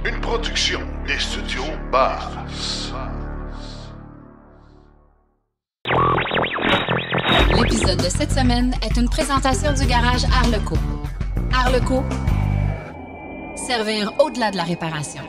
Une production des studios Bars. L'épisode de cette semaine est une présentation du garage Arleco. Arleco, servir au-delà de la réparation.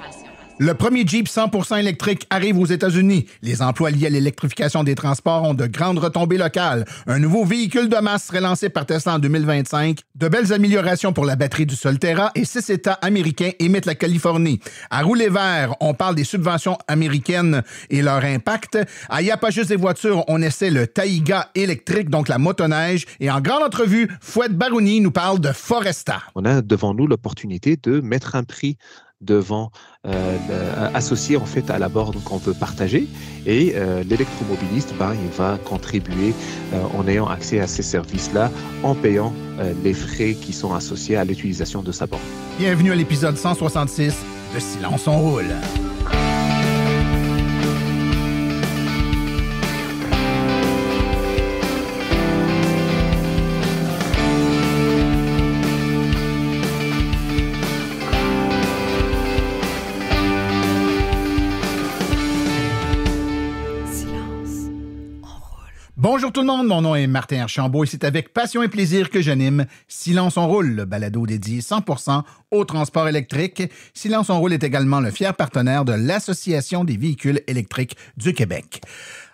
Le premier Jeep 100% électrique arrive aux États-Unis. Les emplois liés à l'électrification des transports ont de grandes retombées locales. Un nouveau véhicule de masse serait lancé par Tesla en 2025. De belles améliorations pour la batterie du Solterra et 6 États américains imitent la Californie. À rouler vert, on parle des subventions américaines et leur impact. À Y a pas juste des voitures, on essaie le Taiga électrique, donc la motoneige. Et en grande entrevue, Fouad Barouni nous parle de Foresta. On a devant nous l'opportunité de mettre un prix devant associé en fait à la borne qu'on veut partager et l'électromobiliste il va contribuer en ayant accès à ces services-là en payant les frais qui sont associés à l'utilisation de sa borne. Bienvenue à l'épisode 166 de Silence on roule. Bonjour tout le monde, mon nom est Martin Archambault et c'est avec passion et plaisir que j'anime Silence on roule, le balado dédié 100% au transport électrique. Silence on roule est également le fier partenaire de l'Association des véhicules électriques du Québec.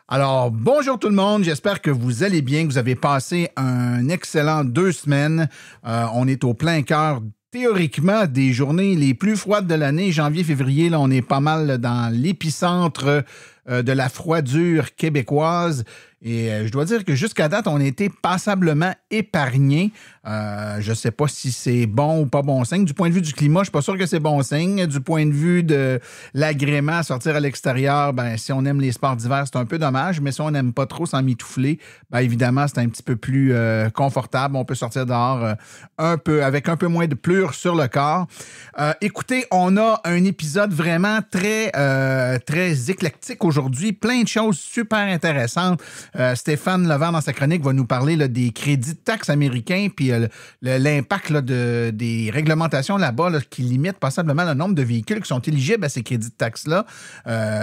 Alors, bonjour tout le monde, j'espère que vous allez bien, que vous avez passé un excellent 2 semaines. On est au plein cœur théoriquement des journées les plus froides de l'année. Janvier-février, là, on est pas mal dans l'épicentre de la froidure québécoise. Et je dois dire que jusqu'à date, on a été passablement épargnés. Je ne sais pas si c'est bon ou pas bon signe. Du point de vue du climat, je ne suis pas sûr que c'est bon signe. Du point de vue de l'agrément à sortir à l'extérieur, si on aime les sports d'hiver, c'est un peu dommage. Mais si on n'aime pas trop s'en mitoufler, évidemment, c'est un petit peu plus confortable. On peut sortir dehors avec un peu moins de pleurs sur le corps. Écoutez, on a un épisode vraiment très éclectique aujourd'hui. Plein de choses super intéressantes. Stéphane Levert, dans sa chronique, va nous parler là, des crédits de taxes américains puis l'impact là, des réglementations là-bas là, qui limitent passablement le nombre de véhicules qui sont éligibles à ces crédits de taxes-là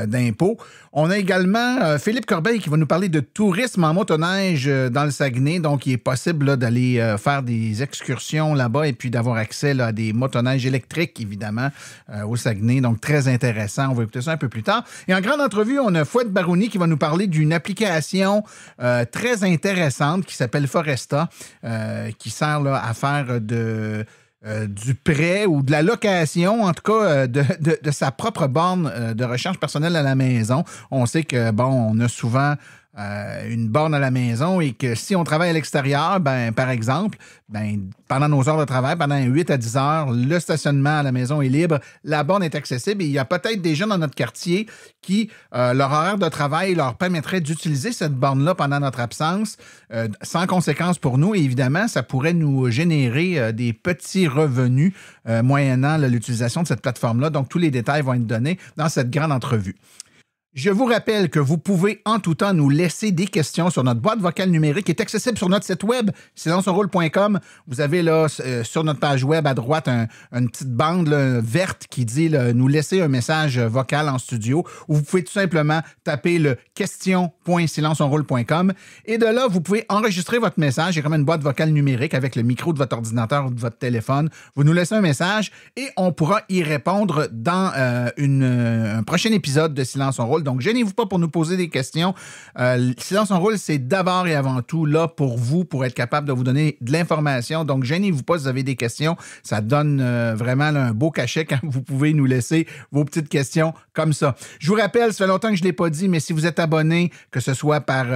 d'impôts. On a également Philippe Corbeil qui va nous parler de tourisme en motoneige dans le Saguenay. Donc, il est possible là, d'aller faire des excursions là-bas et puis d'avoir accès là, à des motoneiges électriques, évidemment, au Saguenay. Donc, très intéressant. On va écouter ça un peu plus tard. Et en grande entrevue, on a Fouad Barouni qui va nous parler d'une application très intéressante qui s'appelle Foresta, qui sert là, à faire du prêt ou de la location, en tout cas, de sa propre borne de recharge personnelle à la maison. On sait que, on a souvent une borne à la maison et que si on travaille à l'extérieur, par exemple, pendant nos heures de travail, pendant 8 à 10 heures, le stationnement à la maison est libre, la borne est accessible et il y a peut-être des gens dans notre quartier qui, leur horaire de travail leur permettrait d'utiliser cette borne-là pendant notre absence, sans conséquence pour nous. Et évidemment, ça pourrait nous générer des petits revenus moyennant l'utilisation de cette plateforme-là. Donc, tous les détails vont être donnés dans cette grande entrevue. Je vous rappelle que vous pouvez en tout temps nous laisser des questions sur notre boîte vocale numérique qui est accessible sur notre site web, silenceonroule.com. Vous avez là, sur notre page web à droite, une petite bande là, verte qui dit nous laisser un message vocal en studio ou vous pouvez tout simplement taper le question.silenceonroule.com et de là, vous pouvez enregistrer votre message. Il y a comme une boîte vocale numérique avec le micro de votre ordinateur ou de votre téléphone. Vous nous laissez un message et on pourra y répondre dans un prochain épisode de Silence on roule. Donc, gênez-vous pas pour nous poser des questions. Silence on roule, c'est d'abord et avant tout là pour vous, pour être capable de vous donner de l'information. Donc, gênez-vous pas si vous avez des questions. Ça donne vraiment là, un beau cachet quand vous pouvez nous laisser vos petites questions comme ça. Je vous rappelle, ça fait longtemps que je ne l'ai pas dit, mais si vous êtes abonné, que ce soit par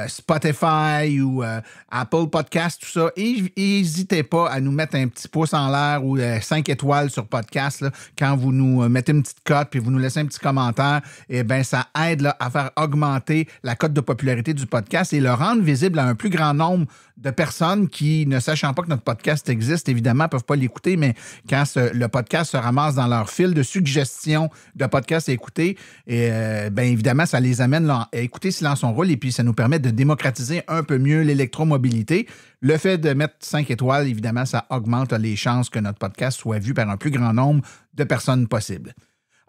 Spotify ou Apple Podcast, tout ça, n'hésitez pas à nous mettre un petit pouce en l'air ou 5 étoiles sur podcast là, quand vous nous mettez une petite cote puis vous nous laissez un petit commentaire. eh bien, ça aide là, à faire augmenter la cote de popularité du podcast et le rendre visible à un plus grand nombre de personnes qui, ne sachant pas que notre podcast existe, évidemment, ne peuvent pas l'écouter, mais quand le podcast se ramasse dans leur fil de suggestions de podcasts à écouter, et, bien évidemment, ça les amène là, à écouter Silence on roule et puis ça nous permet de démocratiser un peu mieux l'électromobilité. Le fait de mettre 5 étoiles, évidemment, ça augmente les chances que notre podcast soit vu par un plus grand nombre de personnes possible.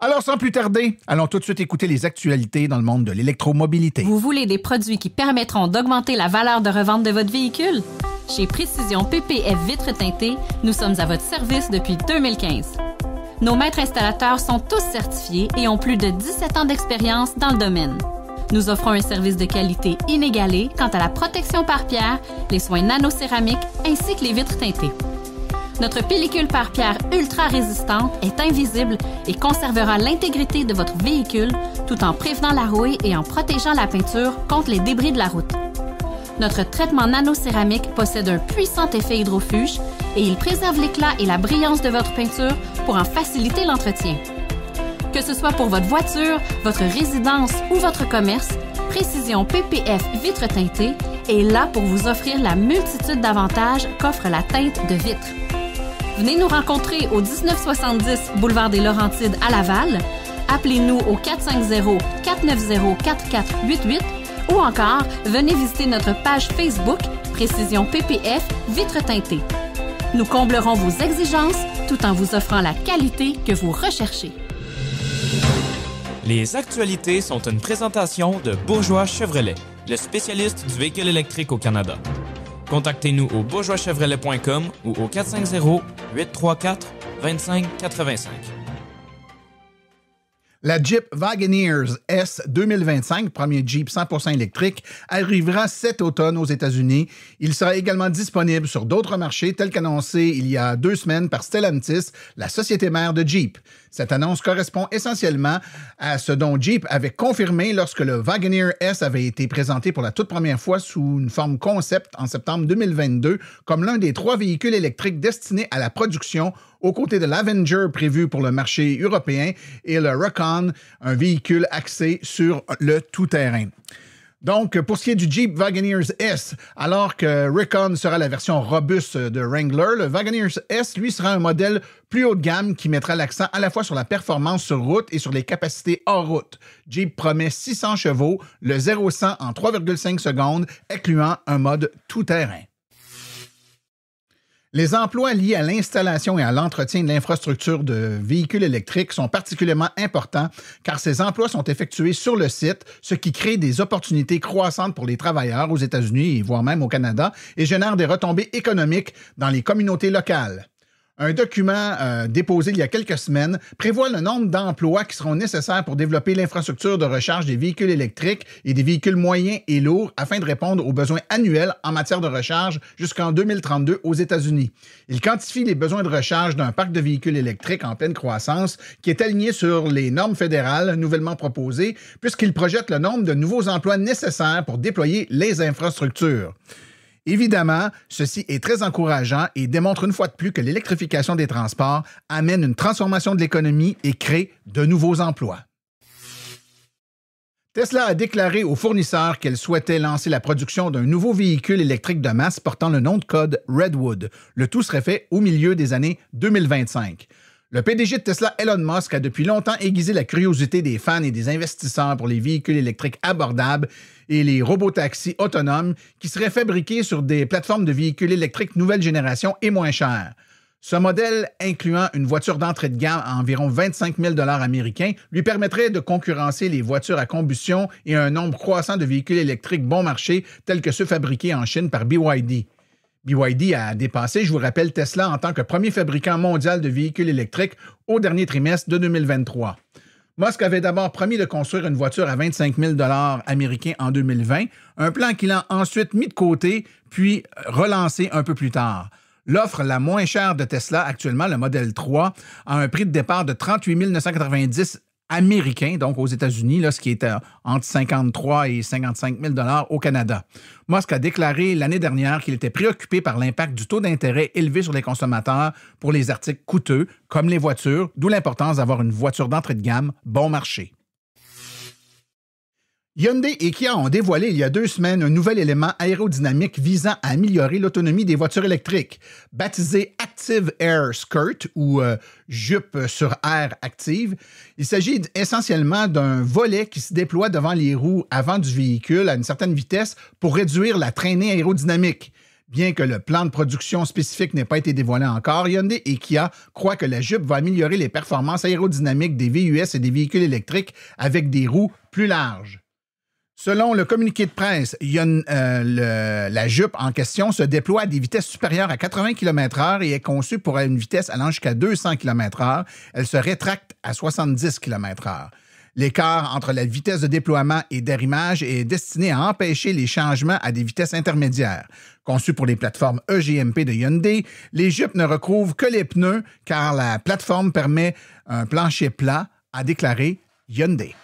Alors, sans plus tarder, allons tout de suite écouter les actualités dans le monde de l'électromobilité. Vous voulez des produits qui permettront d'augmenter la valeur de revente de votre véhicule? Chez Précision PPF Vitres teintées, nous sommes à votre service depuis 2015. Nos maîtres installateurs sont tous certifiés et ont plus de 17 ans d'expérience dans le domaine. Nous offrons un service de qualité inégalé quant à la protection par pierre, les soins nanocéramiques ainsi que les vitres teintées. Notre pellicule par pierre ultra résistante est invisible et conservera l'intégrité de votre véhicule tout en prévenant la rouille et en protégeant la peinture contre les débris de la route. Notre traitement nanocéramique possède un puissant effet hydrofuge et il préserve l'éclat et la brillance de votre peinture pour en faciliter l'entretien. Que ce soit pour votre voiture, votre résidence ou votre commerce, Précision PPF Vitres teintées est là pour vous offrir la multitude d'avantages qu'offre la teinte de vitre. Venez nous rencontrer au 1970 boulevard des Laurentides à Laval. Appelez-nous au 450-490-4488 ou encore venez visiter notre page Facebook Précision PPF Vitres teintées. Nous comblerons vos exigences tout en vous offrant la qualité que vous recherchez. Les actualités sont une présentation de Bourgeois Chevrolet, le spécialiste du véhicule électrique au Canada. Contactez-nous au bourgeoischevrolet.com ou au 450-834-2585. La Jeep Wagoneer S 2025, premier Jeep 100% électrique, arrivera cet automne aux États-Unis. Il sera également disponible sur d'autres marchés, tels qu'annoncé il y a 2 semaines par Stellantis, la société mère de Jeep. Cette annonce correspond essentiellement à ce dont Jeep avait confirmé lorsque le Wagoneer S avait été présenté pour la toute première fois sous une forme concept en septembre 2022 comme l'un des 3 véhicules électriques destinés à la production aux côtés de l'Avenger prévu pour le marché européen et le Recon, un véhicule axé sur le tout-terrain. Donc, pour ce qui est du Jeep Wagoneer S, alors que Recon sera la version robuste de Wrangler, le Wagoneer S, lui, sera un modèle plus haut de gamme qui mettra l'accent à la fois sur la performance sur route et sur les capacités hors route. Jeep promet 600 chevaux, le 0-100 en 3,5 secondes, incluant un mode tout-terrain. Les emplois liés à l'installation et à l'entretien de l'infrastructure de véhicules électriques sont particulièrement importants car ces emplois sont effectués sur le site, ce qui crée des opportunités croissantes pour les travailleurs aux États-Unis, voire même au Canada, et génère des retombées économiques dans les communautés locales. Un document déposé il y a quelques semaines prévoit le nombre d'emplois qui seront nécessaires pour développer l'infrastructure de recharge des véhicules électriques et des véhicules moyens et lourds afin de répondre aux besoins annuels en matière de recharge jusqu'en 2032 aux États-Unis. Il quantifie les besoins de recharge d'un parc de véhicules électriques en pleine croissance qui est aligné sur les normes fédérales nouvellement proposées puisqu'il projette le nombre de nouveaux emplois nécessaires pour déployer les infrastructures. Évidemment, ceci est très encourageant et démontre une fois de plus que l'électrification des transports amène une transformation de l'économie et crée de nouveaux emplois. Tesla a déclaré aux fournisseurs qu'elle souhaitait lancer la production d'un nouveau véhicule électrique de masse portant le nom de code Redwood. Le tout serait fait au milieu des années 2025. Le PDG de Tesla, Elon Musk, a depuis longtemps aiguisé la curiosité des fans et des investisseurs pour les véhicules électriques abordables et les robotaxis autonomes qui seraient fabriqués sur des plateformes de véhicules électriques nouvelle génération et moins chères. Ce modèle, incluant une voiture d'entrée de gamme à environ 25 000 $ américains, lui permettrait de concurrencer les voitures à combustion et un nombre croissant de véhicules électriques bon marché tels que ceux fabriqués en Chine par BYD. BYD a dépassé, je vous rappelle, Tesla en tant que premier fabricant mondial de véhicules électriques au dernier trimestre de 2023. Musk avait d'abord promis de construire une voiture à 25 000 $ américains en 2020, un plan qu'il a ensuite mis de côté, puis relancé un peu plus tard. L'offre la moins chère de Tesla, actuellement, le modèle 3, a un prix de départ de 38 990 américains, donc aux États-Unis, là, ce qui est entre 53 et 55 000 $ au Canada. Musk a déclaré l'année dernière qu'il était préoccupé par l'impact du taux d'intérêt élevé sur les consommateurs pour les articles coûteux, comme les voitures, d'où l'importance d'avoir une voiture d'entrée de gamme bon marché. Hyundai et Kia ont dévoilé il y a 2 semaines un nouvel élément aérodynamique visant à améliorer l'autonomie des voitures électriques. Baptisé Active Air Skirt ou jupe sur air active, il s'agit essentiellement d'un volet qui se déploie devant les roues avant du véhicule à une certaine vitesse pour réduire la traînée aérodynamique. Bien que le plan de production spécifique n'ait pas été dévoilé encore, Hyundai et Kia croient que la jupe va améliorer les performances aérodynamiques des VUS et des véhicules électriques avec des roues plus larges. Selon le communiqué de presse, la jupe en question se déploie à des vitesses supérieures à 80 km/h et est conçue pour une vitesse allant jusqu'à 200 km/h. Elle se rétracte à 70 km/h. L'écart entre la vitesse de déploiement et d'arrimage est destiné à empêcher les changements à des vitesses intermédiaires. Conçues pour les plateformes EGMP de Hyundai, les jupes ne recouvrent que les pneus car la plateforme permet un plancher plat, a déclaré Hyundai.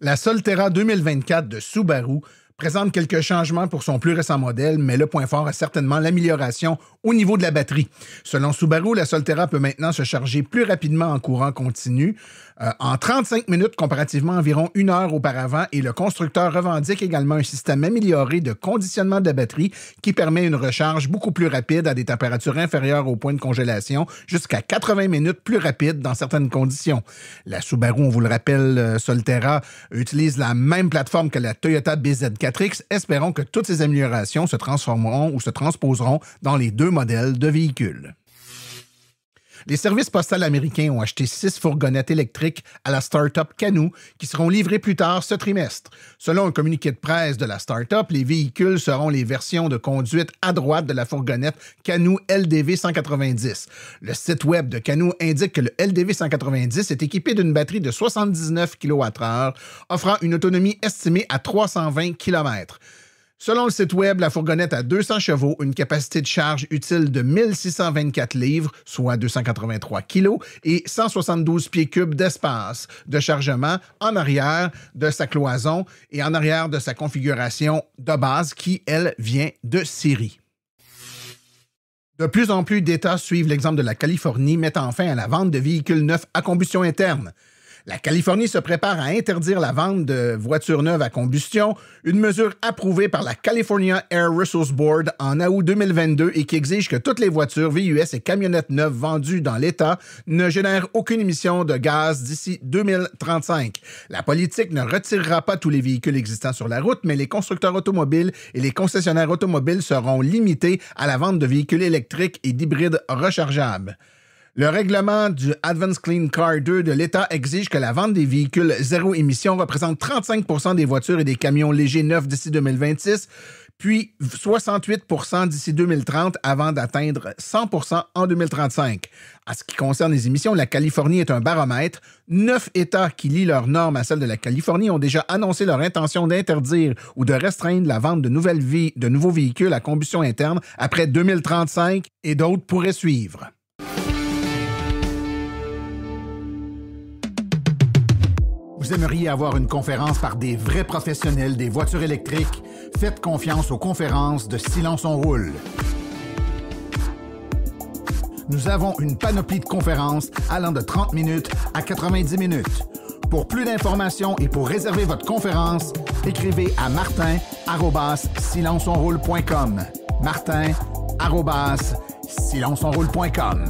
La Solterra 2024 de Subaru présente quelques changements pour son plus récent modèle, mais le point fort est certainement l'amélioration au niveau de la batterie. Selon Subaru, la Solterra peut maintenant se charger plus rapidement en courant continu, en 35 minutes comparativement à environ 1 heure auparavant, et le constructeur revendique également un système amélioré de conditionnement de la batterie qui permet une recharge beaucoup plus rapide à des températures inférieures au point de congélation, jusqu'à 80 minutes plus rapide dans certaines conditions. La Subaru, on vous le rappelle, Solterra utilise la même plateforme que la Toyota BZ4X. Espérons que toutes ces améliorations se transformeront ou se transposeront dans les 2 modèles de véhicules. Les services postaux américains ont acheté 6 fourgonnettes électriques à la start-up Canoo qui seront livrées plus tard ce trimestre. Selon un communiqué de presse de la start-up, les véhicules seront les versions de conduite à droite de la fourgonnette Canoo LDV 190. Le site web de Canoo indique que le LDV 190 est équipé d'une batterie de 79 kWh, offrant une autonomie estimée à 320 km. Selon le site web, la fourgonnette a 200 chevaux, une capacité de charge utile de 1624 livres, soit 283 kg, et 172 pieds cubes d'espace de chargement en arrière de sa cloison et en arrière de sa configuration de base qui, elle, vient de série. De plus en plus d'États suivent l'exemple de la Californie, mettant fin à la vente de véhicules neufs à combustion interne. La Californie se prépare à interdire la vente de voitures neuves à combustion, une mesure approuvée par la California Air Resources Board en août 2022 et qui exige que toutes les voitures VUS et camionnettes neuves vendues dans l'État ne génèrent aucune émission de gaz d'ici 2035. La politique ne retirera pas tous les véhicules existants sur la route, mais les constructeurs automobiles et les concessionnaires automobiles seront limités à la vente de véhicules électriques et d'hybrides rechargeables. Le règlement du Advanced Clean Car 2 de l'État exige que la vente des véhicules zéro émission représente 35 % des voitures et des camions légers neufs d'ici 2026, puis 68 % d'ici 2030 avant d'atteindre 100 % en 2035. En ce qui concerne les émissions, la Californie est un baromètre. 9 États qui lient leurs normes à celles de la Californie ont déjà annoncé leur intention d'interdire ou de restreindre la vente de nouveaux véhicules à combustion interne après 2035 et d'autres pourraient suivre. Vous aimeriez avoir une conférence par des vrais professionnels des voitures électriques? Faites confiance aux conférences de Silence on Roule. Nous avons une panoplie de conférences allant de 30 minutes à 90 minutes. Pour plus d'informations et pour réserver votre conférence, écrivez à martin@silenceonroule.com. martin@silenceonroule.com.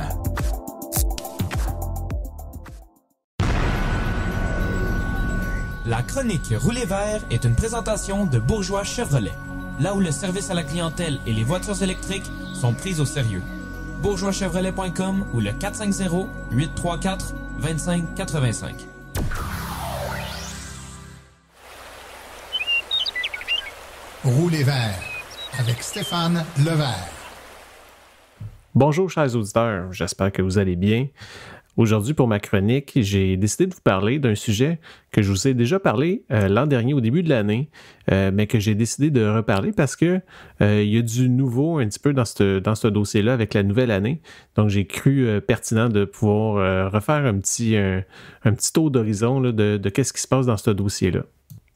La chronique Rouler vert est une présentation de Bourgeois Chevrolet, là où le service à la clientèle et les voitures électriques sont prises au sérieux. bourgeoischevrolet.com ou le 450-834-2585. Rouler vert avec Stéphane Levert. Bonjour chers auditeurs, j'espère que vous allez bien. Aujourd'hui, pour ma chronique, j'ai décidé de vous parler d'un sujet que je vous ai déjà parlé l'an dernier, au début de l'année, mais que j'ai décidé de reparler parce que il y a du nouveau un petit peu dans ce dossier-là avec la nouvelle année. Donc, j'ai cru pertinent de pouvoir refaire un petit tour d'horizon là, de qu'est-ce qui se passe dans ce dossier-là.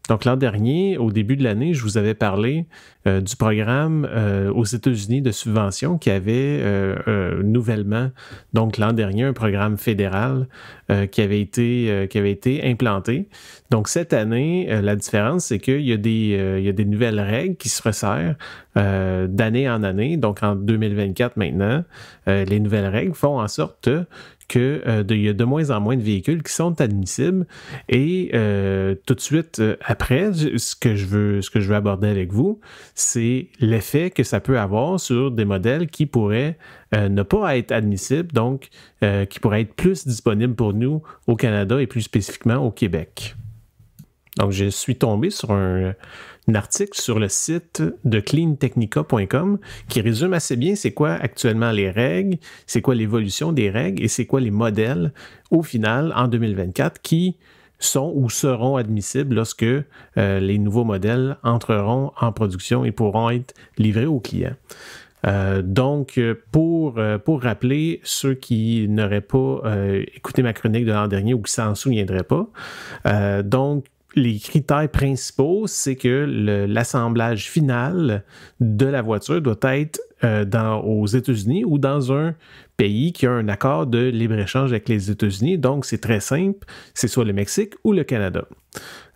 Donc, l'an dernier, au début de l'année, je vous avais parlé du programme aux États-Unis de subvention qui avait nouvellement, donc l'an dernier, un programme fédéral qui avait été implanté. Donc, cette année, la différence, c'est qu'il y a des nouvelles règles qui se resserrent d'année en année. Donc, en 2024 maintenant, les nouvelles règles font en sorte qu'il y a de moins en moins de véhicules qui sont admissibles. Et tout de suite après, ce que je veux aborder avec vous, c'est l'effet que ça peut avoir sur des modèles qui pourraient ne pas être admissibles, donc qui pourraient être plus disponibles pour nous au Canada et plus spécifiquement au Québec. Donc, je suis tombé sur un article sur le site de cleantechnica.com qui résume assez bien c'est quoi actuellement les règles, c'est quoi l'évolution des règles et c'est quoi les modèles au final en 2024 qui sont ou seront admissibles lorsque les nouveaux modèles entreront en production et pourront être livrés aux clients. Donc, pour rappeler ceux qui n'auraient pas écouté ma chronique de l'an dernier ou qui s'en souviendraient pas, donc, les critères principaux, c'est que l'assemblage final de la voiture doit être aux États-Unis ou dans un pays qui a un accord de libre-échange avec les États-Unis. Donc, c'est très simple, c'est soit le Mexique ou le Canada.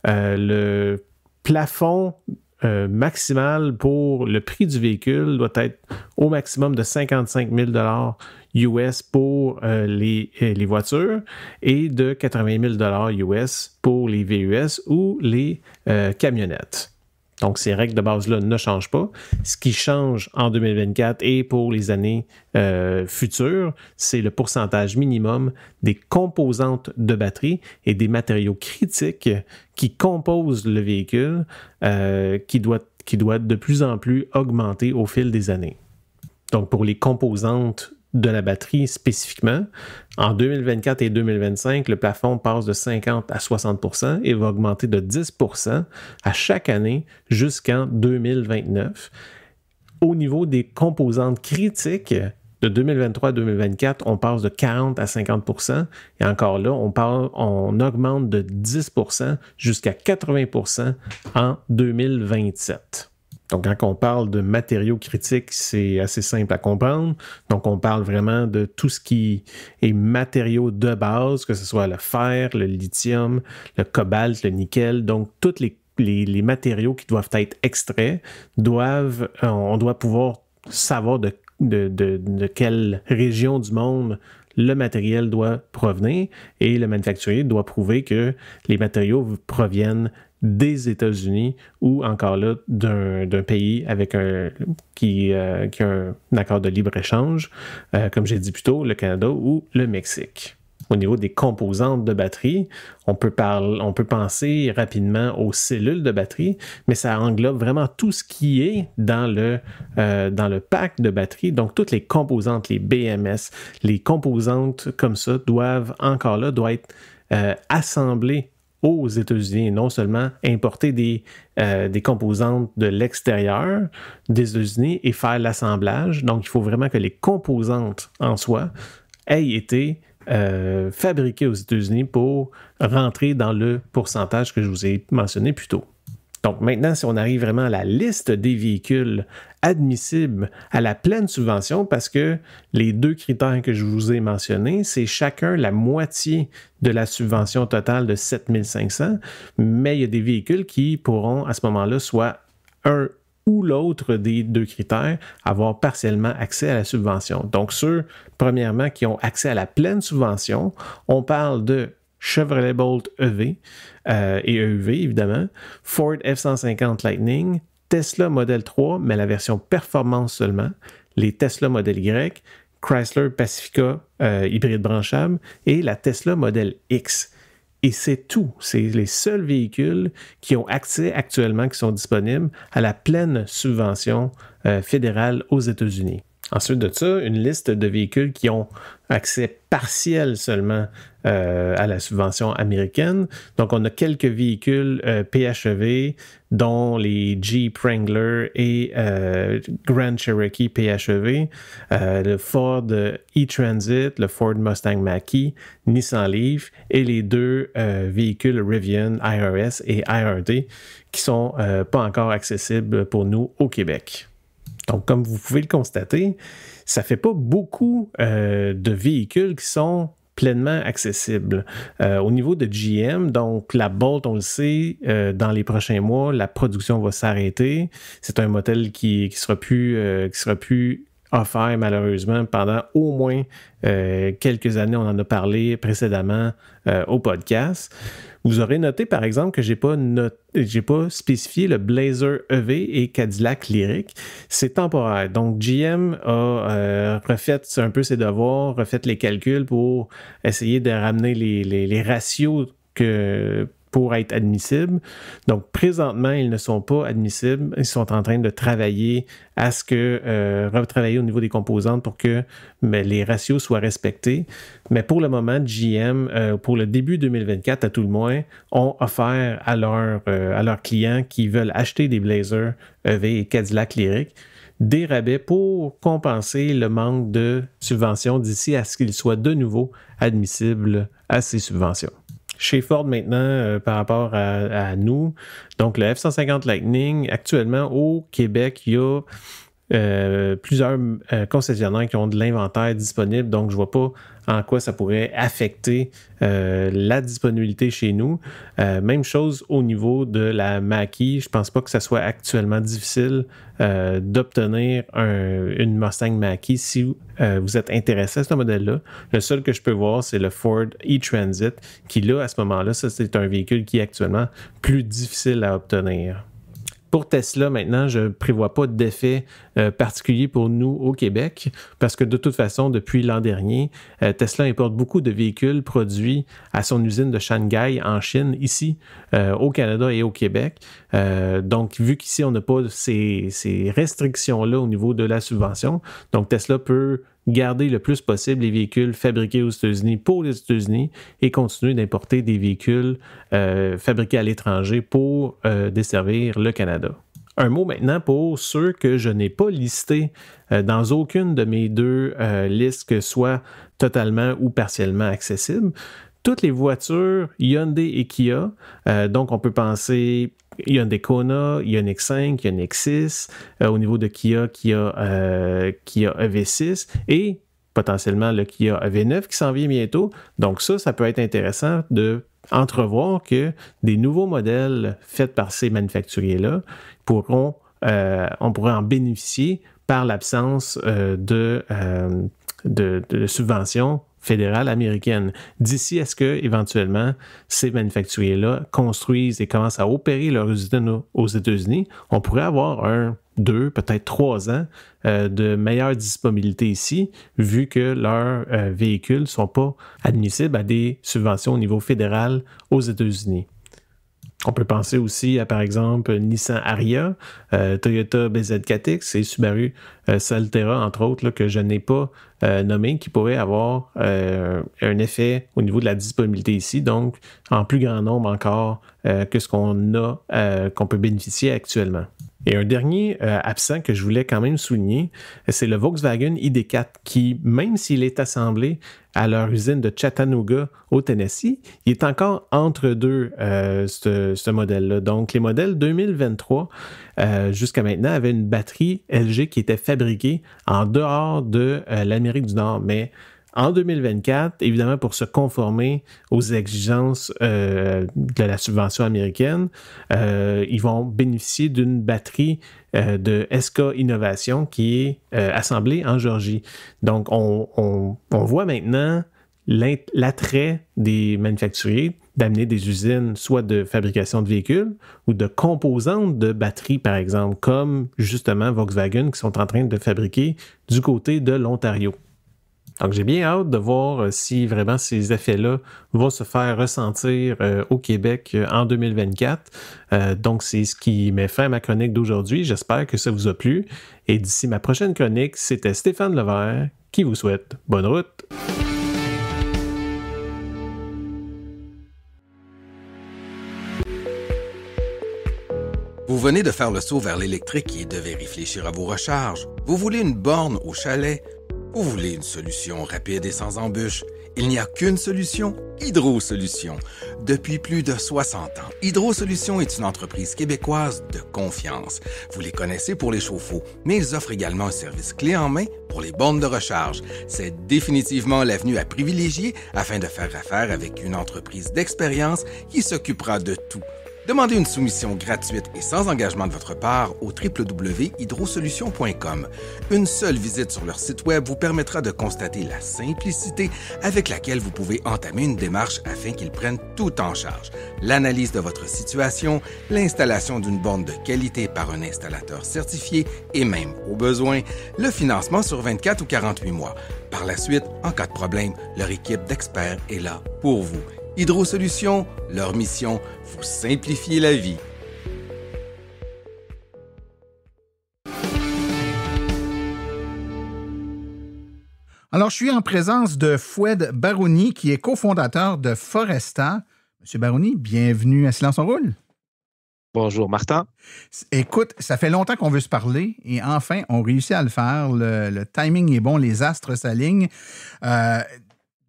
Le plafond maximal pour le prix du véhicule doit être au maximum de 55 000 US pour les voitures et de 80 000 US pour les VUS ou les camionnettes. Donc, ces règles de base-là ne changent pas. Ce qui change en 2024 et pour les années futures, c'est le pourcentage minimum des composantes de batterie et des matériaux critiques qui composent le véhicule qui doit de plus en plus augmenter au fil des années. Donc, pour les composantes de la batterie spécifiquement, en 2024 et 2025, le plafond passe de 50 à 60 % et va augmenter de 10 % à chaque année jusqu'en 2029. Au niveau des composantes critiques, de 2023 à 2024, on passe de 40 à 50 % et encore là, on augmente de 10 % jusqu'à 80 % en 2027. Donc, quand on parle de matériaux critiques, c'est assez simple à comprendre. Donc, on parle vraiment de tout ce qui est matériaux de base, que ce soit le fer, le lithium, le cobalt, le nickel. Donc, tous les matériaux qui doivent être extraits, on doit pouvoir savoir de quelle région du monde le matériel doit provenir et le manufacturier doit prouver que les matériaux proviennent des États-Unis ou encore là d'un pays avec qui a un accord de libre-échange, comme j'ai dit plus tôt, le Canada ou le Mexique. Au niveau des composantes de batterie, on peut penser rapidement aux cellules de batterie, mais ça englobe vraiment tout ce qui est dans le pack de batterie. Donc, toutes les composantes, les BMS, les composantes comme ça doivent être assemblées aux États-Unis et non seulement importer des composantes de l'extérieur des États-Unis et faire l'assemblage. Donc, il faut vraiment que les composantes en soi aient été fabriquées aux États-Unis pour rentrer dans le pourcentage que je vous ai mentionné plus tôt. Donc maintenant, si on arrive vraiment à la liste des véhicules admissibles à la pleine subvention, parce que les deux critères que je vous ai mentionnés, c'est chacun la moitié de la subvention totale de 7 500, mais il y a des véhicules qui pourront à ce moment-là, soit un ou l'autre des deux critères, avoir partiellement accès à la subvention. Donc ceux, premièrement, qui ont accès à la pleine subvention, on parle de Chevrolet Bolt EV et EV, évidemment, Ford F-150 Lightning, Tesla Model 3, mais la version performance seulement, les Tesla Model Y, Chrysler Pacifica hybride branchable et la Tesla Model X. Et c'est tout. C'est les seuls véhicules qui ont accès actuellement, qui sont disponibles à la pleine subvention fédérale aux États-Unis. Ensuite de ça, une liste de véhicules qui ont accès partiel seulement à la subvention américaine. Donc, on a quelques véhicules PHEV, dont les Jeep Wrangler et Grand Cherokee PHEV, le Ford E-Transit, le Ford Mustang Mach-E, Nissan Leaf et les deux véhicules Rivian IRS et IRD qui sont pas encore accessibles pour nous au Québec. Donc, comme vous pouvez le constater, ça ne fait pas beaucoup de véhicules qui sont pleinement accessibles. Au niveau de GM, donc la Bolt, on le sait, dans les prochains mois, la production va s'arrêter. C'est un modèle qui sera plus offert malheureusement pendant au moins quelques années. On en a parlé précédemment au podcast. Vous aurez noté, par exemple, que j'ai pas spécifié le Blazer EV et Cadillac Lyriq. C'est temporaire. Donc, GM a refait un peu ses devoirs, refait les calculs pour essayer de ramener les ratios pour être admissibles. Donc, présentement, ils ne sont pas admissibles. Ils sont en train de travailler à ce que retravailler au niveau des composantes pour que les ratios soient respectés. Mais pour le moment, GM, pour le début 2024 à tout le moins, ont offert à leurs clients qui veulent acheter des Blazer EV et Cadillac Lyriq des rabais pour compenser le manque de subventions d'ici à ce qu'ils soient de nouveau admissibles à ces subventions. Chez Ford maintenant, par rapport à nous, donc le F-150 Lightning, actuellement au Québec, il y a plusieurs concessionnaires qui ont de l'inventaire disponible, donc je ne vois pas en quoi ça pourrait affecter la disponibilité chez nous. Même chose au niveau de la Mach-E, je ne pense pas que ça soit actuellement difficile d'obtenir une Mustang Mach-E si vous êtes intéressé à ce modèle-là. Le seul que je peux voir, c'est le Ford E-Transit, qui là, à ce moment-là, ça c'est un véhicule qui est actuellement plus difficile à obtenir. Pour Tesla, maintenant, je ne prévois pas d'effet particulier pour nous au Québec parce que de toute façon, depuis l'an dernier, Tesla importe beaucoup de véhicules produits à son usine de Shanghai en Chine, ici, au Canada et au Québec. Donc, vu qu'ici, on n'a pas ces restrictions-là au niveau de la subvention, donc Tesla peut garder le plus possible les véhicules fabriqués aux États-Unis pour les États-Unis et continuer d'importer des véhicules fabriqués à l'étranger pour desservir le Canada. Un mot maintenant pour ceux que je n'ai pas listés dans aucune de mes deux listes, que soit totalement ou partiellement accessibles. Toutes les voitures Hyundai et Kia, donc on peut penser Hyundai Kona, Ioniq 5, Ioniq 6, au niveau de Kia EV6 et potentiellement le Kia EV9 qui s'en vient bientôt. Donc ça peut être intéressant de entrevoir que des nouveaux modèles faits par ces manufacturiers-là on pourrait en bénéficier par l'absence de subventions fédérale américaine. D'ici à ce que, éventuellement, ces manufacturiers-là construisent et commencent à opérer leurs usines aux États-Unis, on pourrait avoir 2, peut-être 3 ans de meilleure disponibilité ici, vu que leurs véhicules ne sont pas admissibles à des subventions au niveau fédéral aux États-Unis. On peut penser aussi à, par exemple, Nissan Ariya, Toyota BZ4X et Subaru Solterra, entre autres, là, que je n'ai pas nommé, qui pourraient avoir un effet au niveau de la disponibilité ici, donc en plus grand nombre encore que ce qu'on peut bénéficier actuellement. Et un dernier absent que je voulais quand même souligner, c'est le Volkswagen ID4 qui, même s'il est assemblé à leur usine de Chattanooga au Tennessee, il est encore entre deux, ce modèle-là. Donc, les modèles 2023, jusqu'à maintenant, avaient une batterie LG qui était fabriquée en dehors de l'Amérique du Nord. Mais en 2024, évidemment, pour se conformer aux exigences de la subvention américaine, ils vont bénéficier d'une batterie de SK Innovation qui est assemblée en Géorgie. Donc, on voit maintenant l'attrait des manufacturiers d'amener des usines soit de fabrication de véhicules ou de composantes de batteries, par exemple, comme justement Volkswagen qui sont en train de fabriquer du côté de l'Ontario. Donc, j'ai bien hâte de voir si vraiment ces effets-là vont se faire ressentir au Québec en 2024. Donc, c'est ce qui met fin à ma chronique d'aujourd'hui. J'espère que ça vous a plu. Et d'ici ma prochaine chronique, c'était Stéphane Levert qui vous souhaite bonne route. Vous venez de faire le saut vers l'électrique et devez réfléchir à vos recharges. Vous voulez une borne au chalet? Vous voulez une solution rapide et sans embûches? Il n'y a qu'une solution, Hydro Solutions. Depuis plus de 60 ans, Hydro Solutions est une entreprise québécoise de confiance. Vous les connaissez pour les chauffe-eau, mais ils offrent également un service clé en main pour les bornes de recharge. C'est définitivement l'avenue à privilégier afin de faire affaire avec une entreprise d'expérience qui s'occupera de tout. Demandez une soumission gratuite et sans engagement de votre part au www.hydrosolutions.com. Une seule visite sur leur site web vous permettra de constater la simplicité avec laquelle vous pouvez entamer une démarche afin qu'ils prennent tout en charge. L'analyse de votre situation, l'installation d'une borne de qualité par un installateur certifié et même, au besoin, le financement sur 24 ou 48 mois. Par la suite, en cas de problème, leur équipe d'experts est là pour vous. Hydro Solutions, leur mission, vous simplifier la vie. Alors, je suis en présence de Fouad Barouni, qui est cofondateur de Foresta. Monsieur Barouni, bienvenue à Silence on roule. Bonjour Martin. Écoute, ça fait longtemps qu'on veut se parler et enfin, on réussit à le faire. Le timing est bon, les astres s'alignent.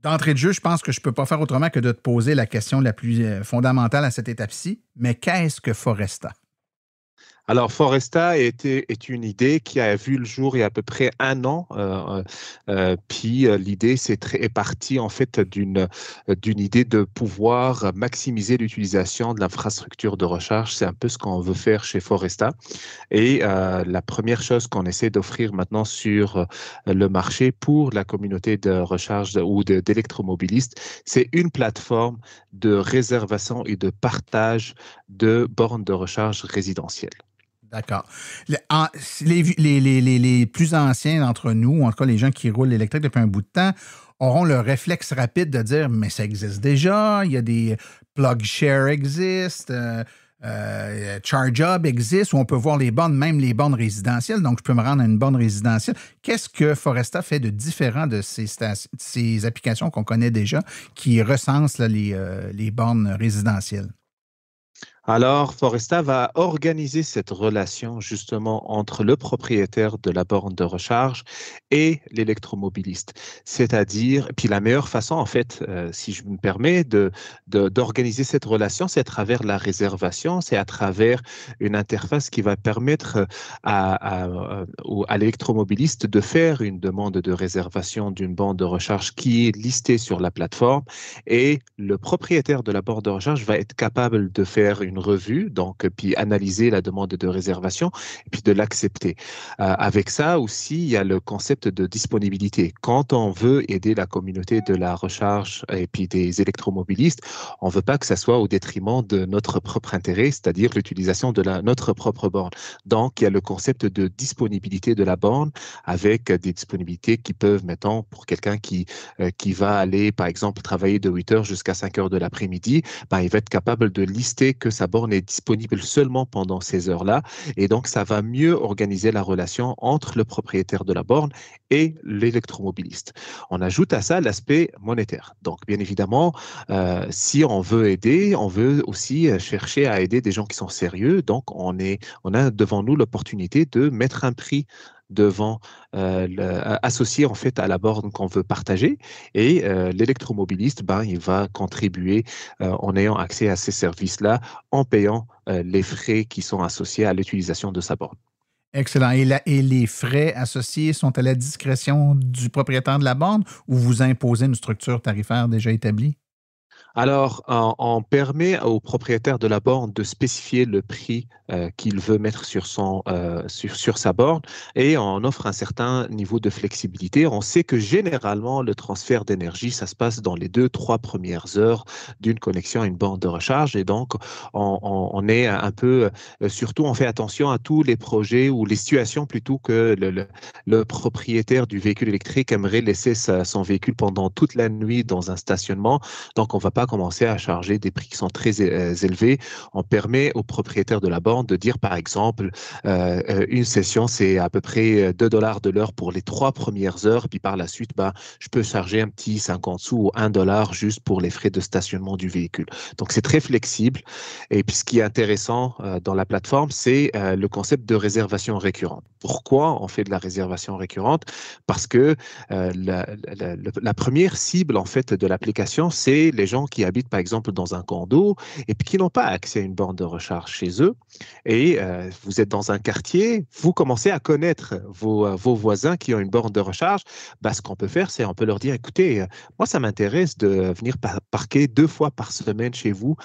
D'entrée de jeu, je pense que je ne peux pas faire autrement que de te poser la question la plus fondamentale à cette étape-ci. Mais qu'est-ce que Foresta? Alors, Foresta est une idée qui a vu le jour il y a à peu près 1 an. Puis l'idée est partie en fait d'une idée de pouvoir maximiser l'utilisation de l'infrastructure de recharge. C'est un peu ce qu'on veut faire chez Foresta. Et la première chose qu'on essaie d'offrir maintenant sur le marché pour la communauté de recharge ou d'électromobilistes, c'est une plateforme de réservation et de partage de bornes de recharge résidentielles. D'accord. Les plus anciens d'entre nous, ou en tout cas les gens qui roulent l'électrique depuis un bout de temps, auront le réflexe rapide de dire « mais ça existe déjà, il y a des plug share existent, ChargeHub existe, où on peut voir les bornes, même les bornes résidentielles, donc je peux me rendre à une borne résidentielle. » Qu'est-ce que Foresta fait de différent de ces applications qu'on connaît déjà qui recensent là, les bornes résidentielles? Alors, Foresta va organiser cette relation justement entre le propriétaire de la borne de recharge et l'électromobiliste. C'est-à-dire, puis la meilleure façon, en fait, si je me permets, d'organiser cette relation, c'est à travers la réservation, c'est à travers une interface qui va permettre à l'électromobiliste de faire une demande de réservation d'une borne de recharge qui est listée sur la plateforme et le propriétaire de la borne de recharge va être capable de faire une revue, donc puis analyser la demande de réservation et puis de l'accepter. Avec ça aussi, il y a le concept de disponibilité. Quand on veut aider la communauté de la recharge et puis des électromobilistes, on ne veut pas que ça soit au détriment de notre propre intérêt, c'est-à-dire l'utilisation de notre propre borne. Donc, il y a le concept de disponibilité de la borne avec des disponibilités qui peuvent, mettons, pour quelqu'un qui va aller, par exemple, travailler de 8 heures jusqu'à 5 heures de l'après-midi, ben, il va être capable de lister que sa borne est disponible seulement pendant ces heures-là. Et donc, ça va mieux organiser la relation entre le propriétaire de la borne et l'électromobiliste. On ajoute à ça l'aspect monétaire. Donc, bien évidemment, si on veut aider, on veut aussi chercher à aider des gens qui sont sérieux. Donc, on a devant nous l'opportunité de mettre un prix devant associé en fait à la borne qu'on veut partager et l'électromobiliste, il va contribuer en ayant accès à ces services-là en payant les frais qui sont associés à l'utilisation de sa borne. Excellent. Et les frais associés sont à la discrétion du propriétaire de la borne ou vous imposez une structure tarifaire déjà établie? Alors, on permet au propriétaire de la borne de spécifier le prix qu'il veut mettre sur sa borne et on offre un certain niveau de flexibilité. On sait que généralement, le transfert d'énergie, ça se passe dans les 2-3 premières heures d'une connexion à une borne de recharge et donc on est un peu, surtout on fait attention à tous les projets ou les situations plutôt que le propriétaire du véhicule électrique aimerait laisser son véhicule pendant toute la nuit dans un stationnement. Donc, on ne va pas commencer à charger des prix qui sont très élevés. On permet aux propriétaires de la borne de dire, par exemple, une session, c'est à peu près $2 de l'heure pour les 3 premières heures. Puis par la suite, je peux charger un petit 50 sous ou $1 juste pour les frais de stationnement du véhicule. Donc, c'est très flexible. Et puis, ce qui est intéressant dans la plateforme, c'est le concept de réservation récurrente. Pourquoi on fait de la réservation récurrente? Parce que la première cible, en fait, de l'application, c'est les gens qui habitent, par exemple, dans un condo et puis qui n'ont pas accès à une borne de recharge chez eux. Et vous êtes dans un quartier, vous commencez à connaître vos voisins qui ont une borne de recharge. Ce qu'on peut faire, c'est on peut leur dire, écoutez, moi, ça m'intéresse de venir parquer 2 fois par semaine chez vous,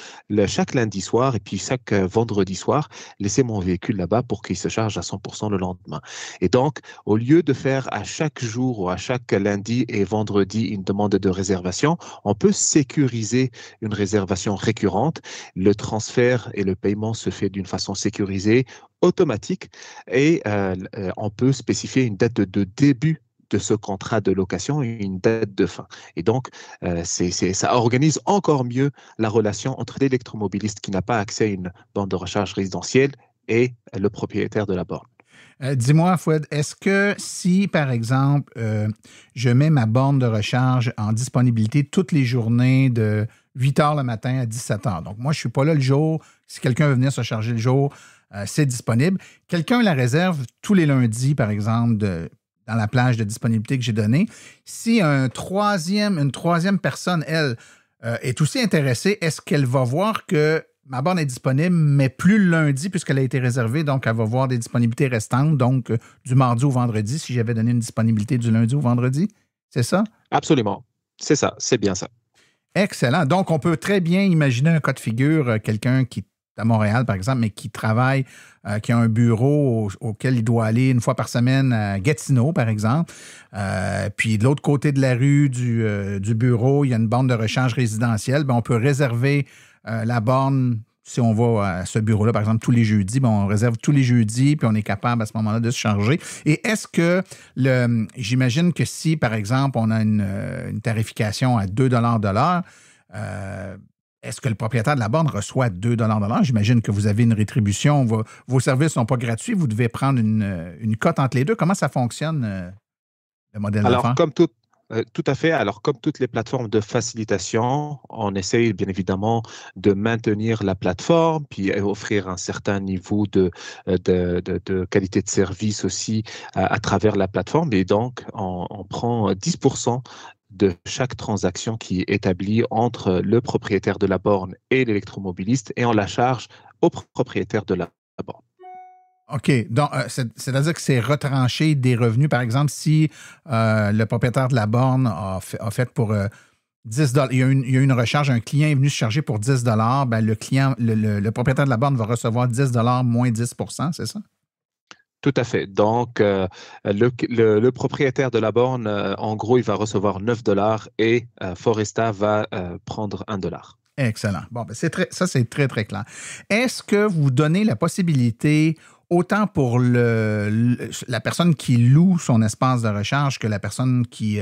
chaque lundi soir et puis chaque vendredi soir, laisser mon véhicule là-bas pour qu'il se charge à 100% le lendemain. Et donc, au lieu de faire à chaque jour ou à chaque lundi et vendredi une demande de réservation, on peut sécuriser une réservation récurrente. Le transfert et le paiement se fait d'une façon sécurisée, automatique, et on peut spécifier une date de début de ce contrat de location et une date de fin. Et donc, ça organise encore mieux la relation entre l'électromobiliste qui n'a pas accès à une borne de recharge résidentielle et le propriétaire de la borne. Dis-moi, Fouad, est-ce que si, par exemple, je mets ma borne de recharge en disponibilité toutes les journées de 8 h le matin à 17 h, donc moi, je ne suis pas là le jour, si quelqu'un veut venir se charger le jour, c'est disponible. Quelqu'un la réserve tous les lundis, par exemple, dans la plage de disponibilité que j'ai donnée. Si une troisième personne, elle, est aussi intéressée, est-ce qu'elle va voir que ma borne est disponible, mais plus le lundi, puisqu'elle a été réservée, donc elle va voir des disponibilités restantes, donc du mardi au vendredi, si j'avais donné une disponibilité du lundi au vendredi? C'est ça? Absolument. C'est ça, c'est bien ça. Excellent. Donc, on peut très bien imaginer un cas de figure, quelqu'un qui est à Montréal, par exemple, mais qui travaille, qui a un bureau auquel il doit aller une fois par semaine à Gatineau, par exemple. Puis de l'autre côté de la rue du bureau, il y a une borne de recharge résidentielle. On peut réserver la borne, si on va à ce bureau-là, par exemple, tous les jeudis, on réserve tous les jeudis, puis on est capable à ce moment-là de se charger. Et est-ce que, j'imagine que si, par exemple, on a une tarification à 2 $ de l'heure, est-ce que le propriétaire de la borne reçoit 2 $ de l'heure? J'imagine que vous avez une rétribution. Vos services ne sont pas gratuits. Vous devez prendre une cote entre les deux. Comment ça fonctionne, le modèle d'affaires? Alors, tout à fait. Alors, comme toutes les plateformes de facilitation, on essaye bien évidemment de maintenir la plateforme, puis offrir un certain niveau de qualité de service aussi à travers la plateforme. Et donc, on prend 10% de chaque transaction qui est établie entre le propriétaire de la borne et l'électromobiliste et on la charge au propriétaire de la borne. OK. Donc, c'est-à-dire que c'est retranché des revenus. Par exemple, si le propriétaire de la borne a fait pour 10 $, il y a une recharge, un client est venu se charger pour 10 $, le propriétaire de la borne va recevoir 10 $ moins 10 %, c'est ça? Tout à fait. Donc, le propriétaire de la borne, en gros, il va recevoir 9 $ et Foresta va prendre 1 $. Excellent. Bon, c'est très, très clair. Est-ce que vous donnez la possibilité, autant pour la personne qui loue son espace de recharge que la personne qui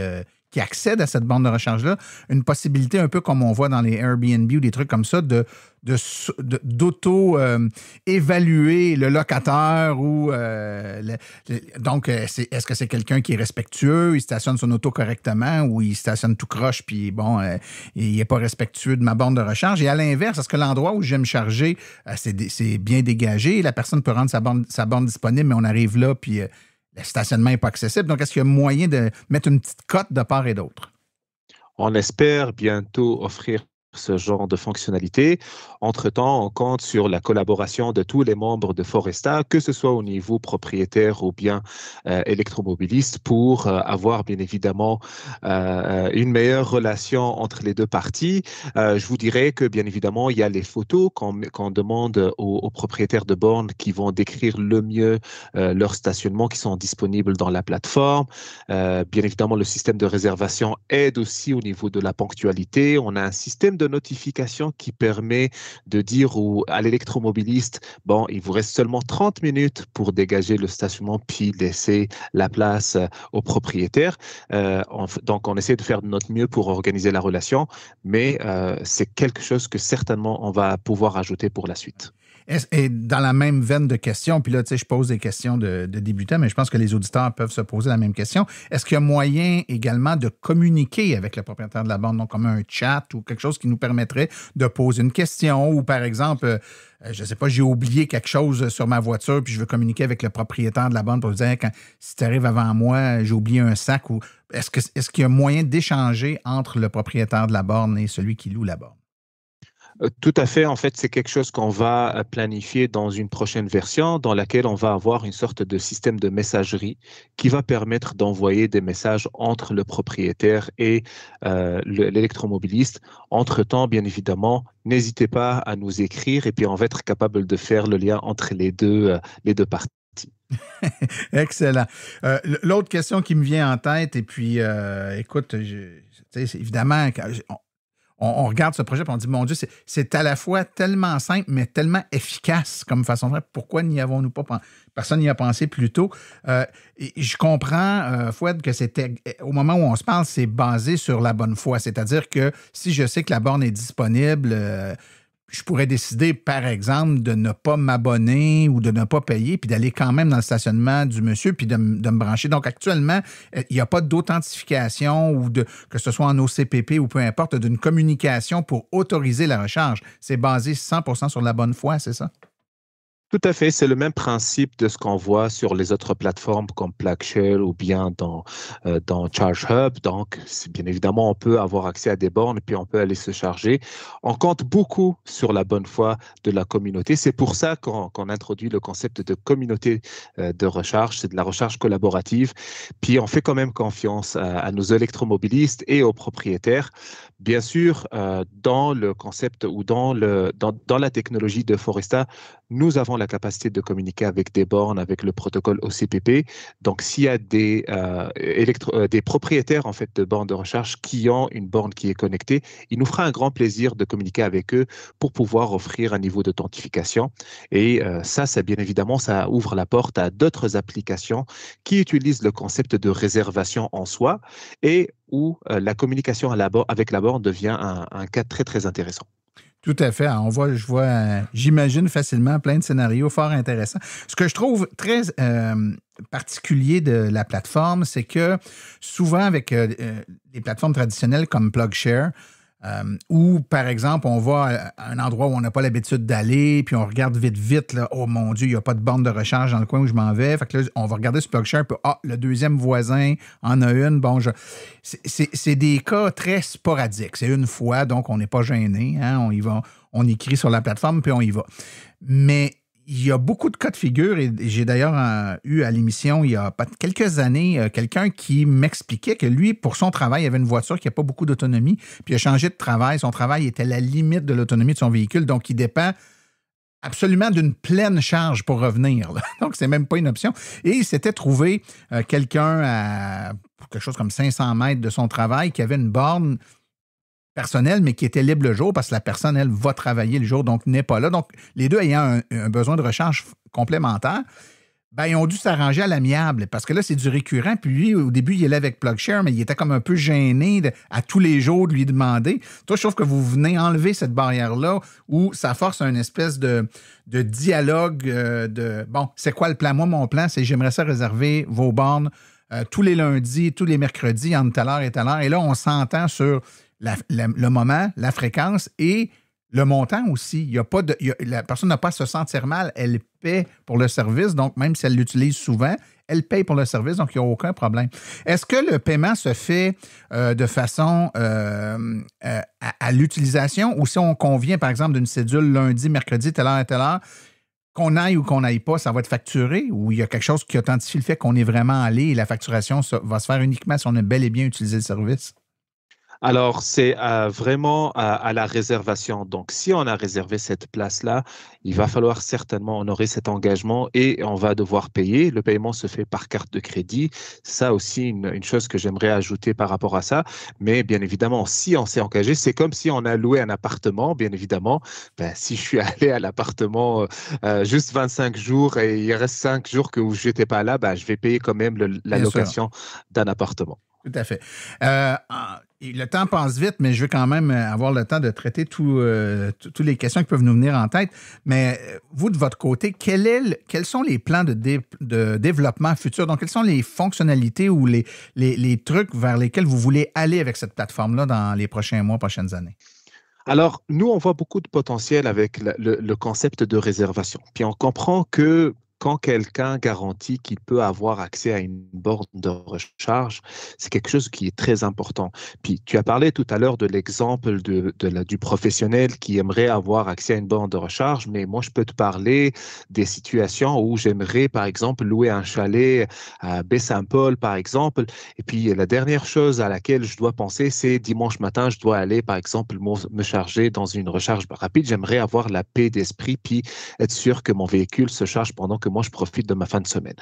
accède à cette borne de recharge-là, une possibilité un peu comme on voit dans les Airbnb ou des trucs comme ça, d'auto-évaluer le locataire ou donc, est-ce que c'est quelqu'un qui est respectueux, il stationne son auto correctement ou il stationne tout croche puis il n'est pas respectueux de ma borne de recharge? Et à l'inverse, est-ce que l'endroit où je vais me charger, c'est bien dégagé, la personne peut rendre sa borne disponible, mais on arrive là puis le stationnement n'est pas accessible. Donc, est-ce qu'il y a moyen de mettre une petite cote de part et d'autre? On espère bientôt offrir ce genre de fonctionnalité. Entre-temps, on compte sur la collaboration de tous les membres de Foresta, que ce soit au niveau propriétaire ou bien électromobiliste, pour avoir bien évidemment une meilleure relation entre les deux parties. Je vous dirais que bien évidemment, il y a les photos qu'on demande aux propriétaires de bornes qui vont décrire le mieux leur stationnement, qui sont disponibles dans la plateforme. Bien évidemment, le système de réservation aide aussi au niveau de la ponctualité. On a un système de notification qui permet de dire à l'électromobiliste, bon, il vous reste seulement 30 minutes pour dégager le stationnement puis laisser la place au propriétaire. Donc, on essaie de faire de notre mieux pour organiser la relation, mais c'est quelque chose que certainement on va pouvoir ajouter pour la suite. Et dans la même veine de questions, puis là, tu sais, je pose des questions de débutants, mais je pense que les auditeurs peuvent se poser la même question. Est-ce qu'il y a moyen également de communiquer avec le propriétaire de la borne, donc comme un chat ou quelque chose qui nous permettrait de poser une question ou, par exemple, je ne sais pas, j'ai oublié quelque chose sur ma voiture puis je veux communiquer avec le propriétaire de la borne pour lui dire si tu arrives avant moi, j'ai oublié un sac. Ou est-ce qu'il y a moyen d'échanger entre le propriétaire de la borne et celui qui loue la borne? Tout à fait. En fait, c'est quelque chose qu'on va planifier dans une prochaine version dans laquelle on va avoir une sorte de système de messagerie qui va permettre d'envoyer des messages entre le propriétaire et l'électromobiliste. Entre-temps, bien évidemment, n'hésitez pas à nous écrire et puis on va être capable de faire le lien entre les deux parties. Excellent. L'autre question qui me vient en tête, et puis, écoute, évidemment, on regarde ce projet et on dit, mon Dieu, c'est à la fois tellement simple, mais tellement efficace comme façon de faire. Pourquoi n'y avons-nous pas pensé? Personne n'y a pensé plus tôt. Et je comprends, Fouad, que c'était, au moment où on se parle, c'est basé sur la bonne foi. C'est-à-dire que si je sais que la borne est disponible, je pourrais décider, par exemple, de ne pas m'abonner ou de ne pas payer, puis d'aller quand même dans le stationnement du monsieur, puis de me brancher. Donc, actuellement, il n'y a pas d'authentification ou que ce soit en OCPP ou peu importe, d'une communication pour autoriser la recharge. C'est basé 100% sur la bonne foi, c'est ça? Tout à fait, c'est le même principe de ce qu'on voit sur les autres plateformes comme PlugShare ou bien dans ChargeHub. Donc, bien évidemment, on peut avoir accès à des bornes et puis on peut aller se charger. On compte beaucoup sur la bonne foi de la communauté. C'est pour ça qu'on introduit le concept de communauté de recharge. C'est de la recharge collaborative. Puis, on fait quand même confiance à nos électromobilistes et aux propriétaires. Bien sûr, dans le concept ou dans la technologie de Foresta, nous avons la capacité de communiquer avec des bornes, avec le protocole OCPP. Donc, s'il y a des propriétaires en fait, de bornes de recharge qui ont une borne qui est connectée, il nous fera un grand plaisir de communiquer avec eux pour pouvoir offrir un niveau d'authentification. Et ça, bien évidemment, ça ouvre la porte à d'autres applications qui utilisent le concept de réservation en soi et où la communication avec la borne devient un cas très, très intéressant. Tout à fait. J'imagine facilement plein de scénarios fort intéressants. Ce que je trouve très particulier de la plateforme, c'est que souvent avec des plateformes traditionnelles comme PlugShare, où, par exemple, on va à un endroit où on n'a pas l'habitude d'aller, puis on regarde vite, là, oh mon Dieu, il n'y a pas de borne de recharge dans le coin où je m'en vais. Fait que là, on va regarder sur PlugShare, puis le deuxième voisin en a une. Bon, c'est des cas très sporadiques. C'est une fois, donc on n'est pas gêné. Hein, on y va, on écrit sur la plateforme, puis on y va. Mais il y a beaucoup de cas de figure et j'ai d'ailleurs eu à l'émission il y a quelques années quelqu'un qui m'expliquait que lui, pour son travail, il avait une voiture qui n'a pas beaucoup d'autonomie, puis il a changé de travail. Son travail était à la limite de l'autonomie de son véhicule, donc il dépend absolument d'une pleine charge pour revenir. Là. Donc, c'est même pas une option. Et il s'était trouvé quelqu'un à quelque chose comme 500 mètres de son travail qui avait une borne personnel, mais qui était libre le jour parce que la personne, elle, va travailler le jour, donc n'est pas là. Donc, les deux ayant un besoin de recharge complémentaire, ben, ils ont dû s'arranger à l'amiable parce que là, c'est du récurrent. Puis lui, au début, il allait avec PlugShare, mais il était comme un peu gêné à tous les jours de lui demander. Toi, je trouve que vous venez enlever cette barrière-là où ça force une espèce de dialogue bon, c'est quoi le plan? Moi, mon plan, c'est j'aimerais ça réserver vos bornes tous les lundis, tous les mercredis, entre telle heure et telle heure. Et là, on s'entend sur le moment, la fréquence et le montant aussi. La personne n'a pas à se sentir mal. Elle paie pour le service, donc même si elle l'utilise souvent, elle paye pour le service, donc il n'y a aucun problème. Est-ce que le paiement se fait de façon à l'utilisation ou si on convient, par exemple, d'une cédule lundi, mercredi, telle heure à telle heure, qu'on aille ou qu'on n'aille pas, ça va être facturé ou il y a quelque chose qui authentifie le fait qu'on est vraiment allé et la facturation va se faire uniquement si on a bel et bien utilisé le service? Alors, c'est vraiment à la réservation. Donc, si on a réservé cette place-là, il va falloir certainement honorer cet engagement et on va devoir payer. Le paiement se fait par carte de crédit. Ça aussi, une chose que j'aimerais ajouter par rapport à ça. Mais bien évidemment, si on s'est engagé, c'est comme si on a loué un appartement. Bien évidemment, si je suis allé à l'appartement juste 25 jours et il reste 5 jours que je n'étais pas là, je vais payer quand même la location d'un appartement. Tout à fait. Le temps passe vite, mais je veux quand même avoir le temps de traiter toutes les questions qui peuvent nous venir en tête. Mais vous, de votre côté, quels sont les plans de développement futur? Donc, quelles sont les fonctionnalités ou les trucs vers lesquels vous voulez aller avec cette plateforme-là dans les prochains mois, prochaines années? Alors, nous, on voit beaucoup de potentiel avec le concept de réservation. Puis, on comprend que quand quelqu'un garantit qu'il peut avoir accès à une borne de recharge, c'est quelque chose qui est très important. Puis, tu as parlé tout à l'heure de l'exemple du professionnel qui aimerait avoir accès à une borne de recharge, mais moi, je peux te parler des situations où j'aimerais, par exemple, louer un chalet à Baie-Saint-Paul, par exemple. Et puis, la dernière chose à laquelle je dois penser, c'est dimanche matin, je dois aller, par exemple, me charger dans une recharge rapide. J'aimerais avoir la paix d'esprit, puis être sûr que mon véhicule se charge pendant que moi, je profite de ma fin de semaine.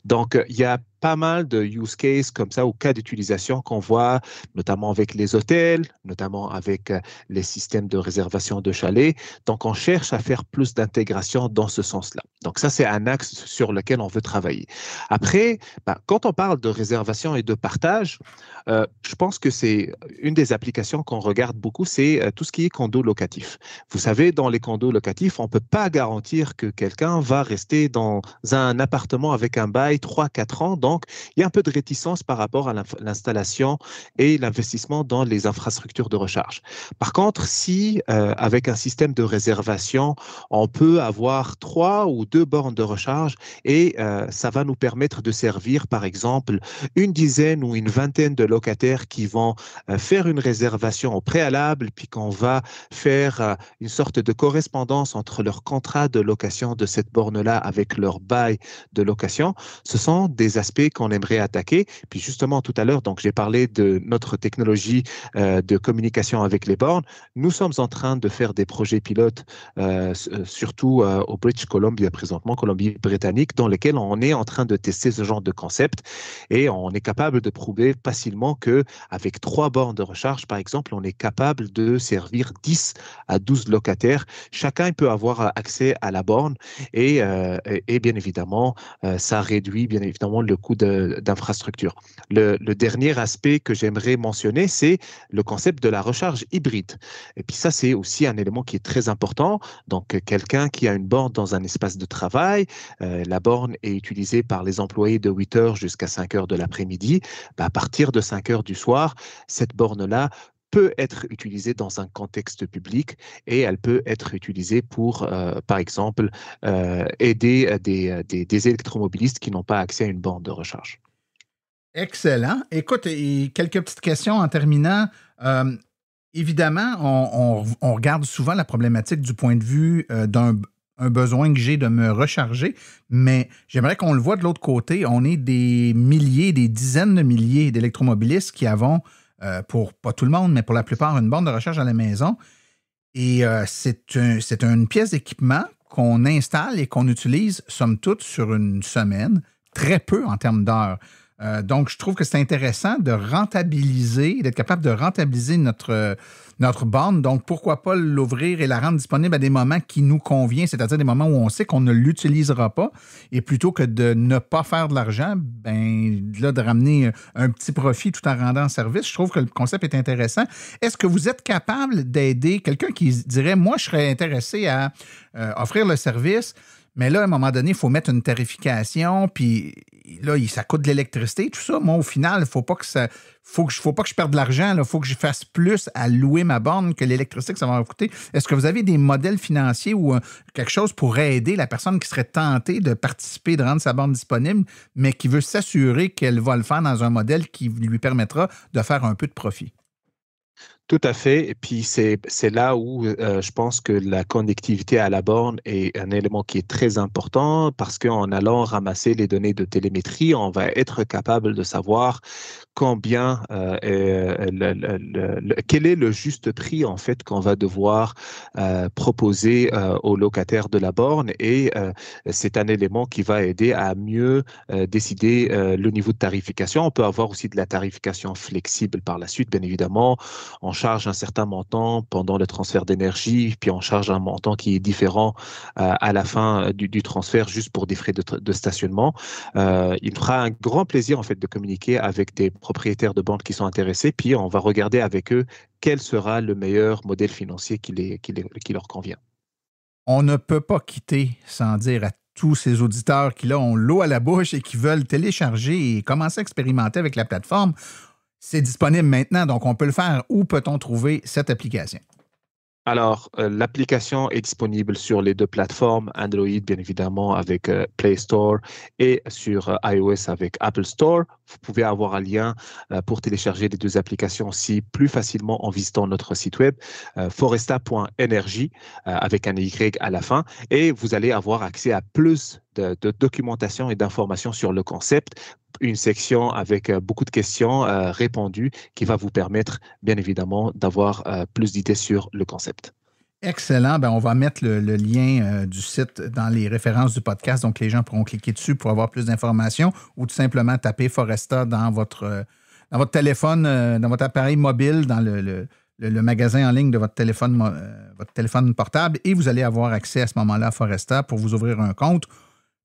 Donc, il y a pas mal de use cases comme ça, ou cas d'utilisation qu'on voit, notamment avec les hôtels, notamment avec les systèmes de réservation de chalets. Donc, on cherche à faire plus d'intégration dans ce sens-là. Donc, ça, c'est un axe sur lequel on veut travailler. Après, quand on parle de réservation et de partage, je pense que c'est une des applications qu'on regarde beaucoup, c'est tout ce qui est condo locatif. Vous savez, dans les condos locatifs, on ne peut pas garantir que quelqu'un va rester dans un appartement avec un bail 3-4 ans. Donc, il y a un peu de réticence par rapport à l'installation et l'investissement dans les infrastructures de recharge. Par contre, si avec un système de réservation, on peut avoir 3 ou 2 bornes de recharge et ça va nous permettre de servir, par exemple, une dizaine ou une vingtaine de locataires qui vont faire une réservation au préalable, puis qu'on va faire une sorte de correspondance entre leur contrat de location de cette borne-là avec leur bail de location. Ce sont des aspects qu'on aimerait attaquer. Puis justement, tout à l'heure, donc j'ai parlé de notre technologie de communication avec les bornes. Nous sommes en train de faire des projets pilotes, surtout au British Columbia présentement, Colombie-Britannique, dans lesquels on est en train de tester ce genre de concept et on est capable de prouver facilement qu'avec 3 bornes de recharge, par exemple, on est capable de servir 10 à 12 locataires. Chacun peut avoir accès à la borne et bien évidemment, ça réduit bien évidemment le coût d'infrastructure. Le dernier aspect que j'aimerais mentionner, c'est le concept de la recharge hybride. Et puis ça, c'est aussi un élément qui est très important. Donc, quelqu'un qui a une borne dans un espace de travail, la borne est utilisée par les employés de 8 heures jusqu'à 5 heures de l'après-midi. À partir de 5 heures du soir, cette borne-là peut être utilisée dans un contexte public et elle peut être utilisée pour, par exemple, aider des électromobilistes qui n'ont pas accès à une borne de recharge. Excellent. Écoute, quelques petites questions en terminant. Évidemment, on regarde souvent la problématique du point de vue d'un besoin que j'ai de me recharger, mais j'aimerais qu'on le voit de l'autre côté. On est des milliers, des dizaines de milliers d'électromobilistes qui avons pour pas tout le monde, mais pour la plupart, une borne de recharge à la maison. Et c'est une pièce d'équipement qu'on installe et qu'on utilise, somme toute, sur une semaine, très peu en termes d'heures. Donc, je trouve que c'est intéressant de rentabiliser, d'être capable de rentabiliser notre borne. Donc, pourquoi pas l'ouvrir et la rendre disponible à des moments qui nous conviennent, c'est-à-dire des moments où on sait qu'on ne l'utilisera pas. Et plutôt que de ne pas faire de l'argent, de ramener un petit profit tout en rendant service, je trouve que le concept est intéressant. Est-ce que vous êtes capable d'aider quelqu'un qui dirait, moi, je serais intéressé à offrir le service, mais là, à un moment donné, il faut mettre une tarification, puis là, ça coûte de l'électricité, tout ça. Moi, au final, il ne faut pas que je perde de l'argent. Il faut que je fasse plus à louer ma borne que l'électricité que ça va me coûter. Est-ce que vous avez des modèles financiers ou quelque chose pour aider la personne qui serait tentée de participer, de rendre sa borne disponible, mais qui veut s'assurer qu'elle va le faire dans un modèle qui lui permettra de faire un peu de profit? Tout à fait. Et puis, c'est là où je pense que la connectivité à la borne est un élément qui est très important parce qu'en allant ramasser les données de télémétrie, on va être capable de savoir combien, quel est le juste prix en fait qu'on va devoir proposer aux locataires de la borne. Et c'est un élément qui va aider à mieux décider le niveau de tarification. On peut avoir aussi de la tarification flexible par la suite, bien évidemment. On charge un certain montant pendant le transfert d'énergie, puis on charge un montant qui est différent à la fin du transfert juste pour des frais de stationnement. Il me fera un grand plaisir en fait de communiquer avec des propriétaires de banques qui sont intéressés, puis on va regarder avec eux quel sera le meilleur modèle financier qui leur convient. On ne peut pas quitter sans dire à tous ces auditeurs qui là, ont l'eau à la bouche et qui veulent télécharger et commencer à expérimenter avec la plateforme. C'est disponible maintenant, donc on peut le faire. Où peut-on trouver cette application? Alors, l'application est disponible sur les deux plateformes, Android bien évidemment avec Play Store et sur iOS avec Apple Store. Vous pouvez avoir un lien pour télécharger les deux applications aussi plus facilement en visitant notre site web foresta.energy avec un Y à la fin et vous allez avoir accès à plus de documentation et d'informations sur le concept, une section avec beaucoup de questions répondues qui va vous permettre, bien évidemment, d'avoir plus d'idées sur le concept. Excellent. On va mettre le lien du site dans les références du podcast, donc les gens pourront cliquer dessus pour avoir plus d'informations ou tout simplement taper Foresta dans votre téléphone, dans votre appareil mobile, dans le magasin en ligne de votre téléphone portable et vous allez avoir accès à ce moment-là à Foresta pour vous ouvrir un compte.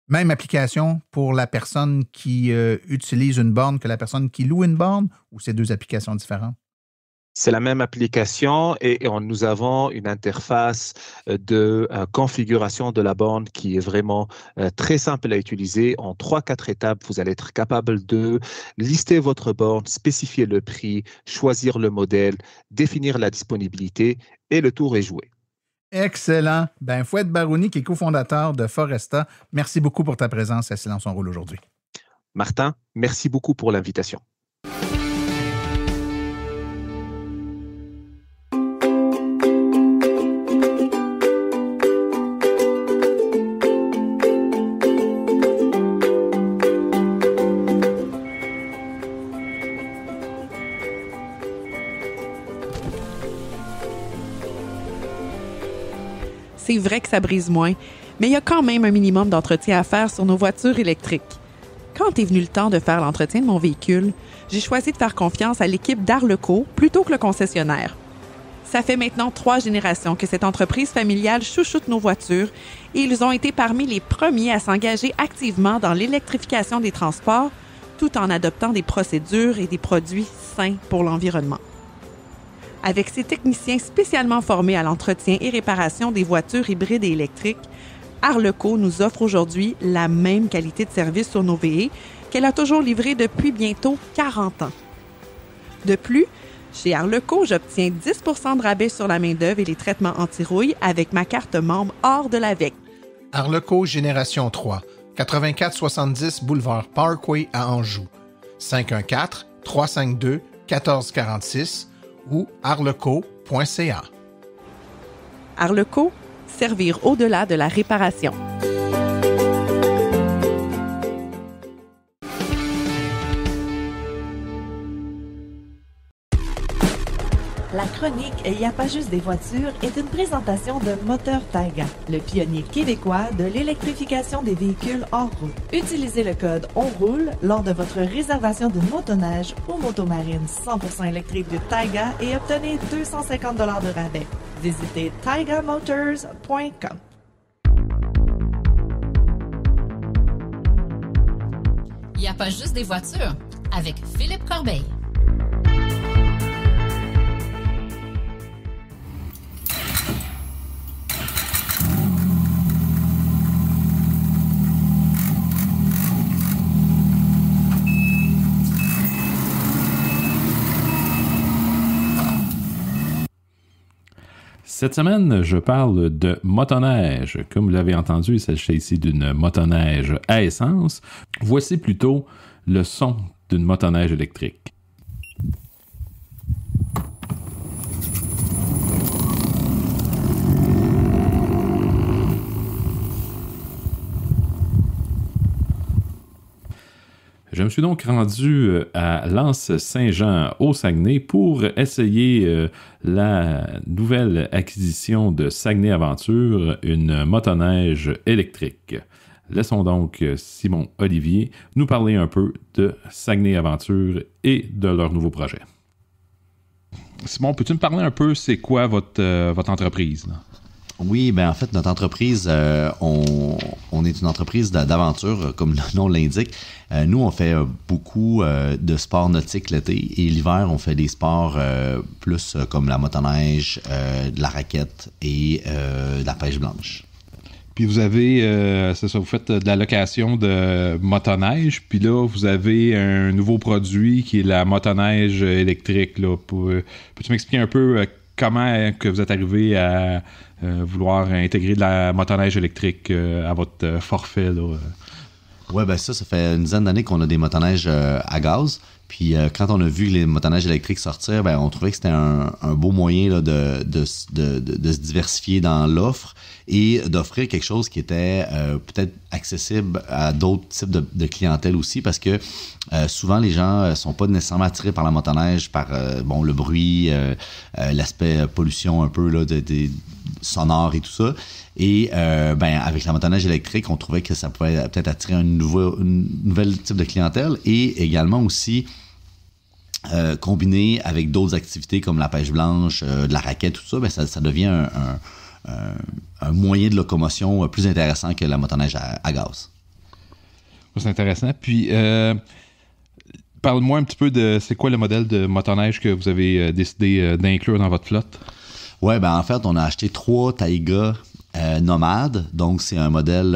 Même application pour la personne qui utilise une borne que la personne qui loue une borne ou c'est deux applications différentes? C'est la même application et nous avons une interface de configuration de la borne qui est vraiment très simple à utiliser. En 3-4 étapes, vous allez être capable de lister votre borne, spécifier le prix, choisir le modèle, définir la disponibilité et le tour est joué. Excellent. Fouad Barouni, qui est cofondateur de Foresta, merci beaucoup pour ta présence à Silence on roule aujourd'hui. Martin, merci beaucoup pour l'invitation. C'est vrai que ça brise moins, mais il y a quand même un minimum d'entretien à faire sur nos voitures électriques. Quand est venu le temps de faire l'entretien de mon véhicule, j'ai choisi de faire confiance à l'équipe d'Arleco plutôt que le concessionnaire. Ça fait maintenant 3 générations que cette entreprise familiale chouchoute nos voitures et ils ont été parmi les premiers à s'engager activement dans l'électrification des transports tout en adoptant des procédures et des produits sains pour l'environnement. Avec ses techniciens spécialement formés à l'entretien et réparation des voitures hybrides et électriques, Arleco nous offre aujourd'hui la même qualité de service sur nos VE qu'elle a toujours livré depuis bientôt 40 ans. De plus, chez Arleco, j'obtiens 10 % de rabais sur la main-d'œuvre et les traitements anti-rouille avec ma carte membre hors de l'AVEC. Arleco Génération 3, 8470 Boulevard Parkway à Anjou, 514-352-1446 ou arleco.ca. Arleco, servir au-delà de la réparation. La chronique « Il n'y a pas juste des voitures » est une présentation de Moteur Taiga, le pionnier québécois de l'électrification des véhicules hors route. Utilisez le code ONROULE lors de votre réservation de motoneige ou motomarine 100% électrique de Taiga et obtenez 250 $ de rabais. Visitez taigamotors.com. Il n'y a pas juste des voitures avec Philippe Corbeil. Cette semaine, je parle de motoneige. Comme vous l'avez entendu, il s'agit ici d'une motoneige à essence. Voici plutôt le son d'une motoneige électrique. Je me suis donc rendu à l'Anse-Saint-Jean au Saguenay pour essayer la nouvelle acquisition de Saguenay Aventure, une motoneige électrique. Laissons donc Simon Olivier nous parler un peu de Saguenay Aventure et de leur nouveau projet. Simon, peux-tu me parler un peu, c'est quoi votre entreprise, là? Oui, ben en fait, notre entreprise, on est une entreprise d'aventure, comme le nom l'indique. Nous, on fait beaucoup de sports nautiques l'été et l'hiver, on fait des sports plus comme la motoneige, de la raquette et de la pêche blanche. Puis vous avez, c'est ça, vous faites de la location de motoneige, puis là, vous avez un nouveau produit qui est la motoneige électrique. Là. Peux-tu m'expliquer un peu comment que vous êtes arrivé à vouloir intégrer de la motoneige électrique à votre forfait? Oui, ben ça fait une dizaine d'années qu'on a des motoneiges à gaz. Puis quand on a vu les motoneiges électriques sortir, ben, on trouvait que c'était un beau moyen là, de se diversifier dans l'offre et d'offrir quelque chose qui était peut-être accessible à d'autres types de clientèle aussi, parce que souvent les gens sont pas nécessairement attirés par la motoneige, par le bruit, l'aspect pollution un peu là, sonore et tout ça. Et avec la motoneige électrique, on trouvait que ça pouvait peut-être attirer un nouvel type de clientèle et également aussi combiné avec d'autres activités comme la pêche blanche, de la raquette, tout ça, ben ça devient un moyen de locomotion plus intéressant que la motoneige à gaz. C'est intéressant. Puis, parle-moi un petit peu de c'est quoi le modèle de motoneige que vous avez décidé d'inclure dans votre flotte? Oui, ben en fait, on a acheté 3 Taiga nomades, donc c'est un modèle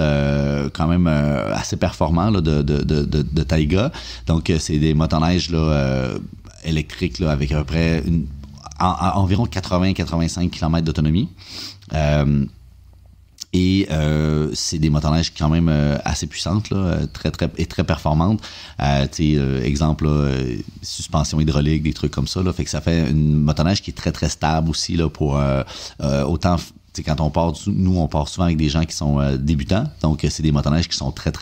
quand même assez performant là, de Taiga. Donc c'est des motoneiges là, électriques là, avec à peu près environ 80-85 km d'autonomie. C'est des motoneiges quand même assez puissantes, là, très performantes. Exemple, là, suspension hydraulique, des trucs comme ça. Là, fait que ça fait une motoneige qui est très stable aussi là, pour autant. Quand on part, nous, on part souvent avec des gens qui sont débutants. Donc, c'est des motoneiges qui sont très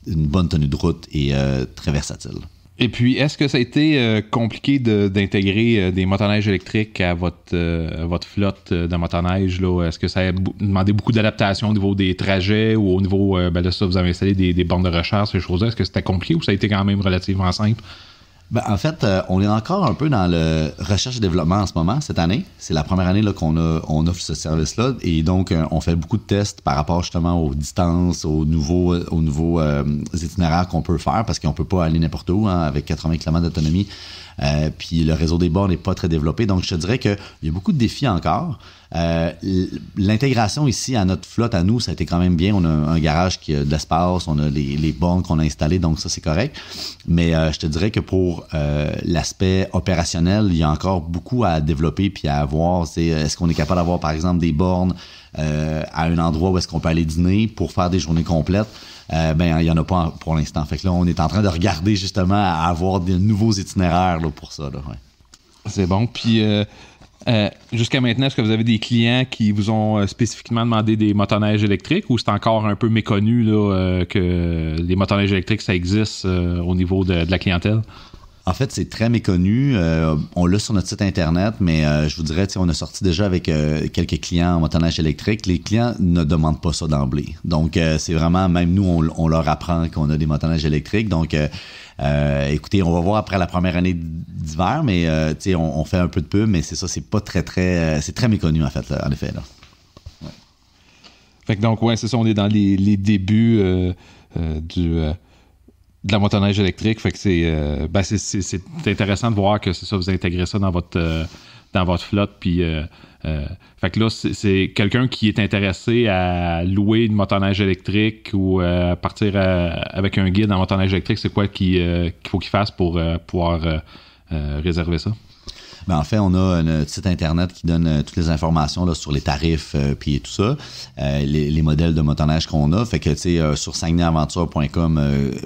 une bonne tenue de route et très versatiles. Et puis, est-ce que ça a été compliqué d'intégrer des motoneiges électriques à votre flotte de motoneige? Là? Est-ce que ça a demandé beaucoup d'adaptation au niveau des trajets ou au niveau, là, ça, vous avez installé des bornes de recharge, ces choses-là? Est-ce que c'était compliqué ou ça a été quand même relativement simple? Ben, en fait, on est encore un peu dans le recherche et développement en ce moment, cette année. C'est la première année là, qu'on offre ce service-là. Et donc, on fait beaucoup de tests par rapport justement aux distances, aux nouveaux itinéraires qu'on peut faire, parce qu'on peut pas aller n'importe où avec 80 km d'autonomie. Puis le réseau des bords n'est pas très développé. Donc, je te dirais qu'il y a beaucoup de défis encore. L'intégration ici à notre flotte, à nous, ça a été quand même bien. On a un garage qui a de l'espace, on a les bornes qu'on a installées, donc ça, c'est correct. Mais je te dirais que pour l'aspect opérationnel, il y a encore beaucoup à développer puis à voir. Est-ce qu'on est capable d'avoir, par exemple, des bornes à un endroit où est-ce qu'on peut aller dîner pour faire des journées complètes? Il n'y en a pas pour l'instant. Fait que là, on est en train de regarder justement à avoir des nouveaux itinéraires là, pour ça. Là, ouais. C'est bon. Puis, jusqu'à maintenant, est-ce que vous avez des clients qui vous ont spécifiquement demandé des motoneiges électriques ou c'est encore un peu méconnu là, que les motoneiges électriques, ça existe au niveau de la clientèle? En fait, c'est très méconnu. On l'a sur notre site Internet, mais je vous dirais, on a sorti déjà avec quelques clients en motoneige électrique. Les clients ne demandent pas ça d'emblée. Donc, c'est vraiment, même nous, on leur apprend qu'on a des motoneiges électriques. Donc, écoutez, on va voir après la première année d'hiver, mais on fait un peu de pub, mais c'est ça, c'est pas c'est très méconnu, en fait, là, en effet. Là. Ouais. Fait que donc, ouais, c'est ça, on est dans les débuts de la motoneige électrique, fait que c'est intéressant de voir que c'est ça, vous intégrez ça dans votre flotte, puis fait que là, c'est quelqu'un qui est intéressé à louer une motoneige électrique ou partir avec un guide en motoneige électrique, c'est quoi qu'il faut qu'il fasse pour pouvoir réserver ça? Ben, en fait, on a notre site Internet qui donne toutes les informations là, sur les tarifs puis tout ça, les modèles de motoneige qu'on a. Fait que, tu sais, sur saguenayaventure.com,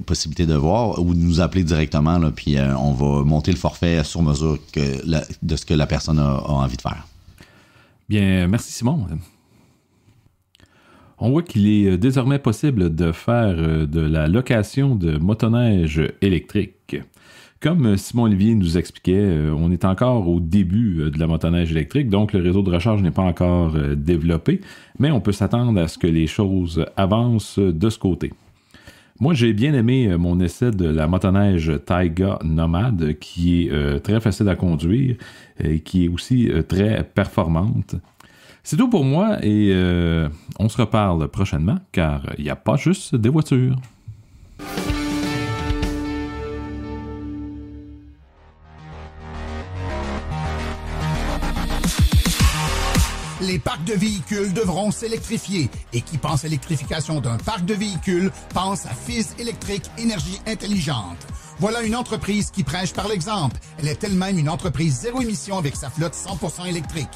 possibilité de voir ou de nous appeler directement, là, puis on va monter le forfait sur mesure de ce que la personne a envie de faire. Bien, merci Simon. On voit qu'il est désormais possible de faire de la location de motoneige électrique. Comme Simon-Olivier nous expliquait, on est encore au début de la motoneige électrique, donc le réseau de recharge n'est pas encore développé, mais on peut s'attendre à ce que les choses avancent de ce côté. Moi, j'ai bien aimé mon essai de la motoneige Taiga Nomad, qui est très facile à conduire et qui est aussi très performante. C'est tout pour moi et on se reparle prochainement, car il n'y a pas juste des voitures. Les parcs de véhicules devront s'électrifier. Et qui pense électrification d'un parc de véhicules pense à Fizz Électrique Énergie Intelligente. Voilà une entreprise qui prêche par l'exemple. Elle est elle-même une entreprise zéro émission avec sa flotte 100% électrique.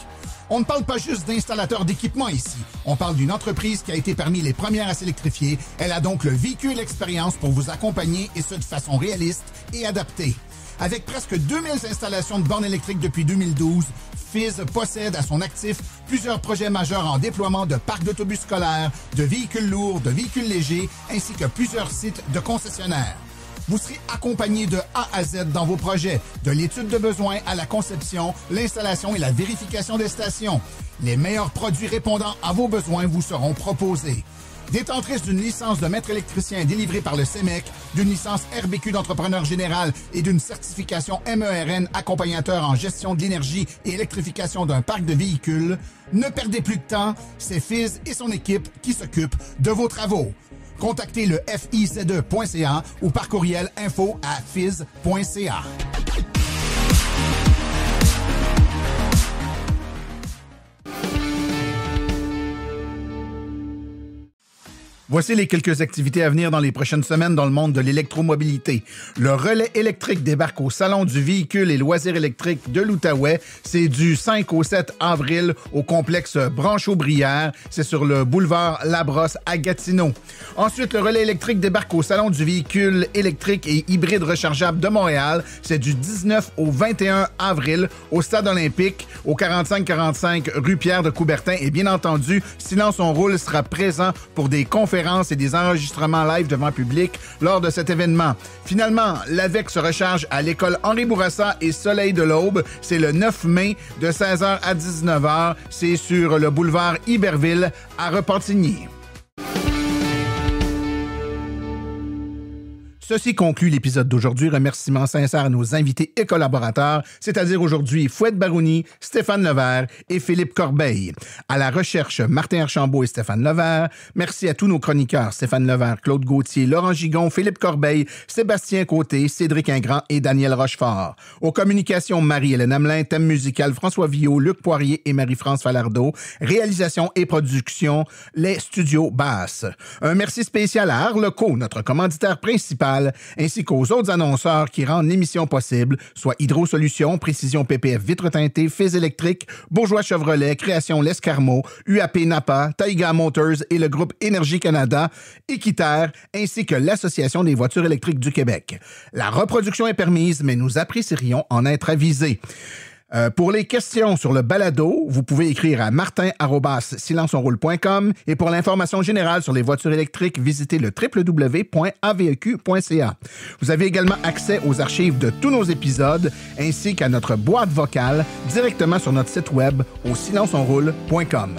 On ne parle pas juste d'installateurs d'équipements ici. On parle d'une entreprise qui a été parmi les premières à s'électrifier. Elle a donc le véhicule expérience pour vous accompagner et ce de façon réaliste et adaptée. Avec presque 2000 installations de bornes électriques depuis 2012, Fizz possède à son actif plusieurs projets majeurs en déploiement de parcs d'autobus scolaires, de véhicules lourds, de véhicules légers, ainsi que plusieurs sites de concessionnaires. Vous serez accompagné de A à Z dans vos projets, de l'étude de besoins à la conception, l'installation et la vérification des stations. Les meilleurs produits répondant à vos besoins vous seront proposés. Détentrice d'une licence de maître électricien délivrée par le CEMEC, d'une licence RBQ d'entrepreneur général et d'une certification MERN accompagnateur en gestion de l'énergie et électrification d'un parc de véhicules, ne perdez plus de temps, c'est Fizz et son équipe qui s'occupent de vos travaux. Contactez le FIZ2.ca ou par courriel info@fizz.ca. Voici les quelques activités à venir dans les prochaines semaines dans le monde de l'électromobilité. Le relais électrique débarque au Salon du véhicule et loisirs électriques de l'Outaouais. C'est du 5 au 7 avril au complexe Branchot-Brière. C'est sur le boulevard Labrosse à Gatineau. Ensuite, le relais électrique débarque au Salon du véhicule électrique et hybride rechargeable de Montréal. C'est du 19 au 21 avril au Stade olympique, au 4545 rue Pierre de Coubertin. Et bien entendu, Silence on roule sera présent pour des conférences et des enregistrements live devant public lors de cet événement. Finalement, l'AVEC se recharge à l'école Henri Bourassa et Soleil de l'Aube. C'est le 9 mai de 16h à 19h. C'est sur le boulevard Iberville à Repentigny. Ceci conclut l'épisode d'aujourd'hui. Remerciements sincères à nos invités et collaborateurs, c'est-à-dire aujourd'hui Fouette Barouni, Stéphane Levert et Philippe Corbeil. À la recherche, Martin Archambault et Stéphane Levert. Merci à tous nos chroniqueurs, Stéphane Levert, Claude Gauthier, Laurent Gigon, Philippe Corbeil, Sébastien Côté, Cédric Ingrand et Daniel Rochefort. Aux communications, Marie-Hélène Hamelin, thème musical François Villot, Luc Poirier et Marie-France Falardeau. Réalisation et production, les studios Basses. Un merci spécial à Arleco, notre commanditaire principal, ainsi qu'aux autres annonceurs qui rendent l'émission possible, soit Hydro Solutions, Précision PPF Vitre teintée, Fizz Électrique, Bourgeois Chevrolet, Création L'Escarmot, UAP Napa, Taiga Motors et le groupe Énergie Canada, Équiterre, ainsi que l'Association des voitures électriques du Québec. La reproduction est permise, mais nous apprécierions en être avisés. Pour les questions sur le balado, vous pouvez écrire à martin@silenceonroule.com et pour l'information générale sur les voitures électriques, visitez le www.aveq.ca. Vous avez également accès aux archives de tous nos épisodes ainsi qu'à notre boîte vocale directement sur notre site web au silenceonroule.com.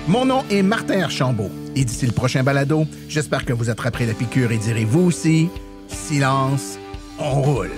Mon nom est Martin Archambault et d'ici le prochain balado, j'espère que vous attraperez la piqûre et direz vous aussi, silence, on roule.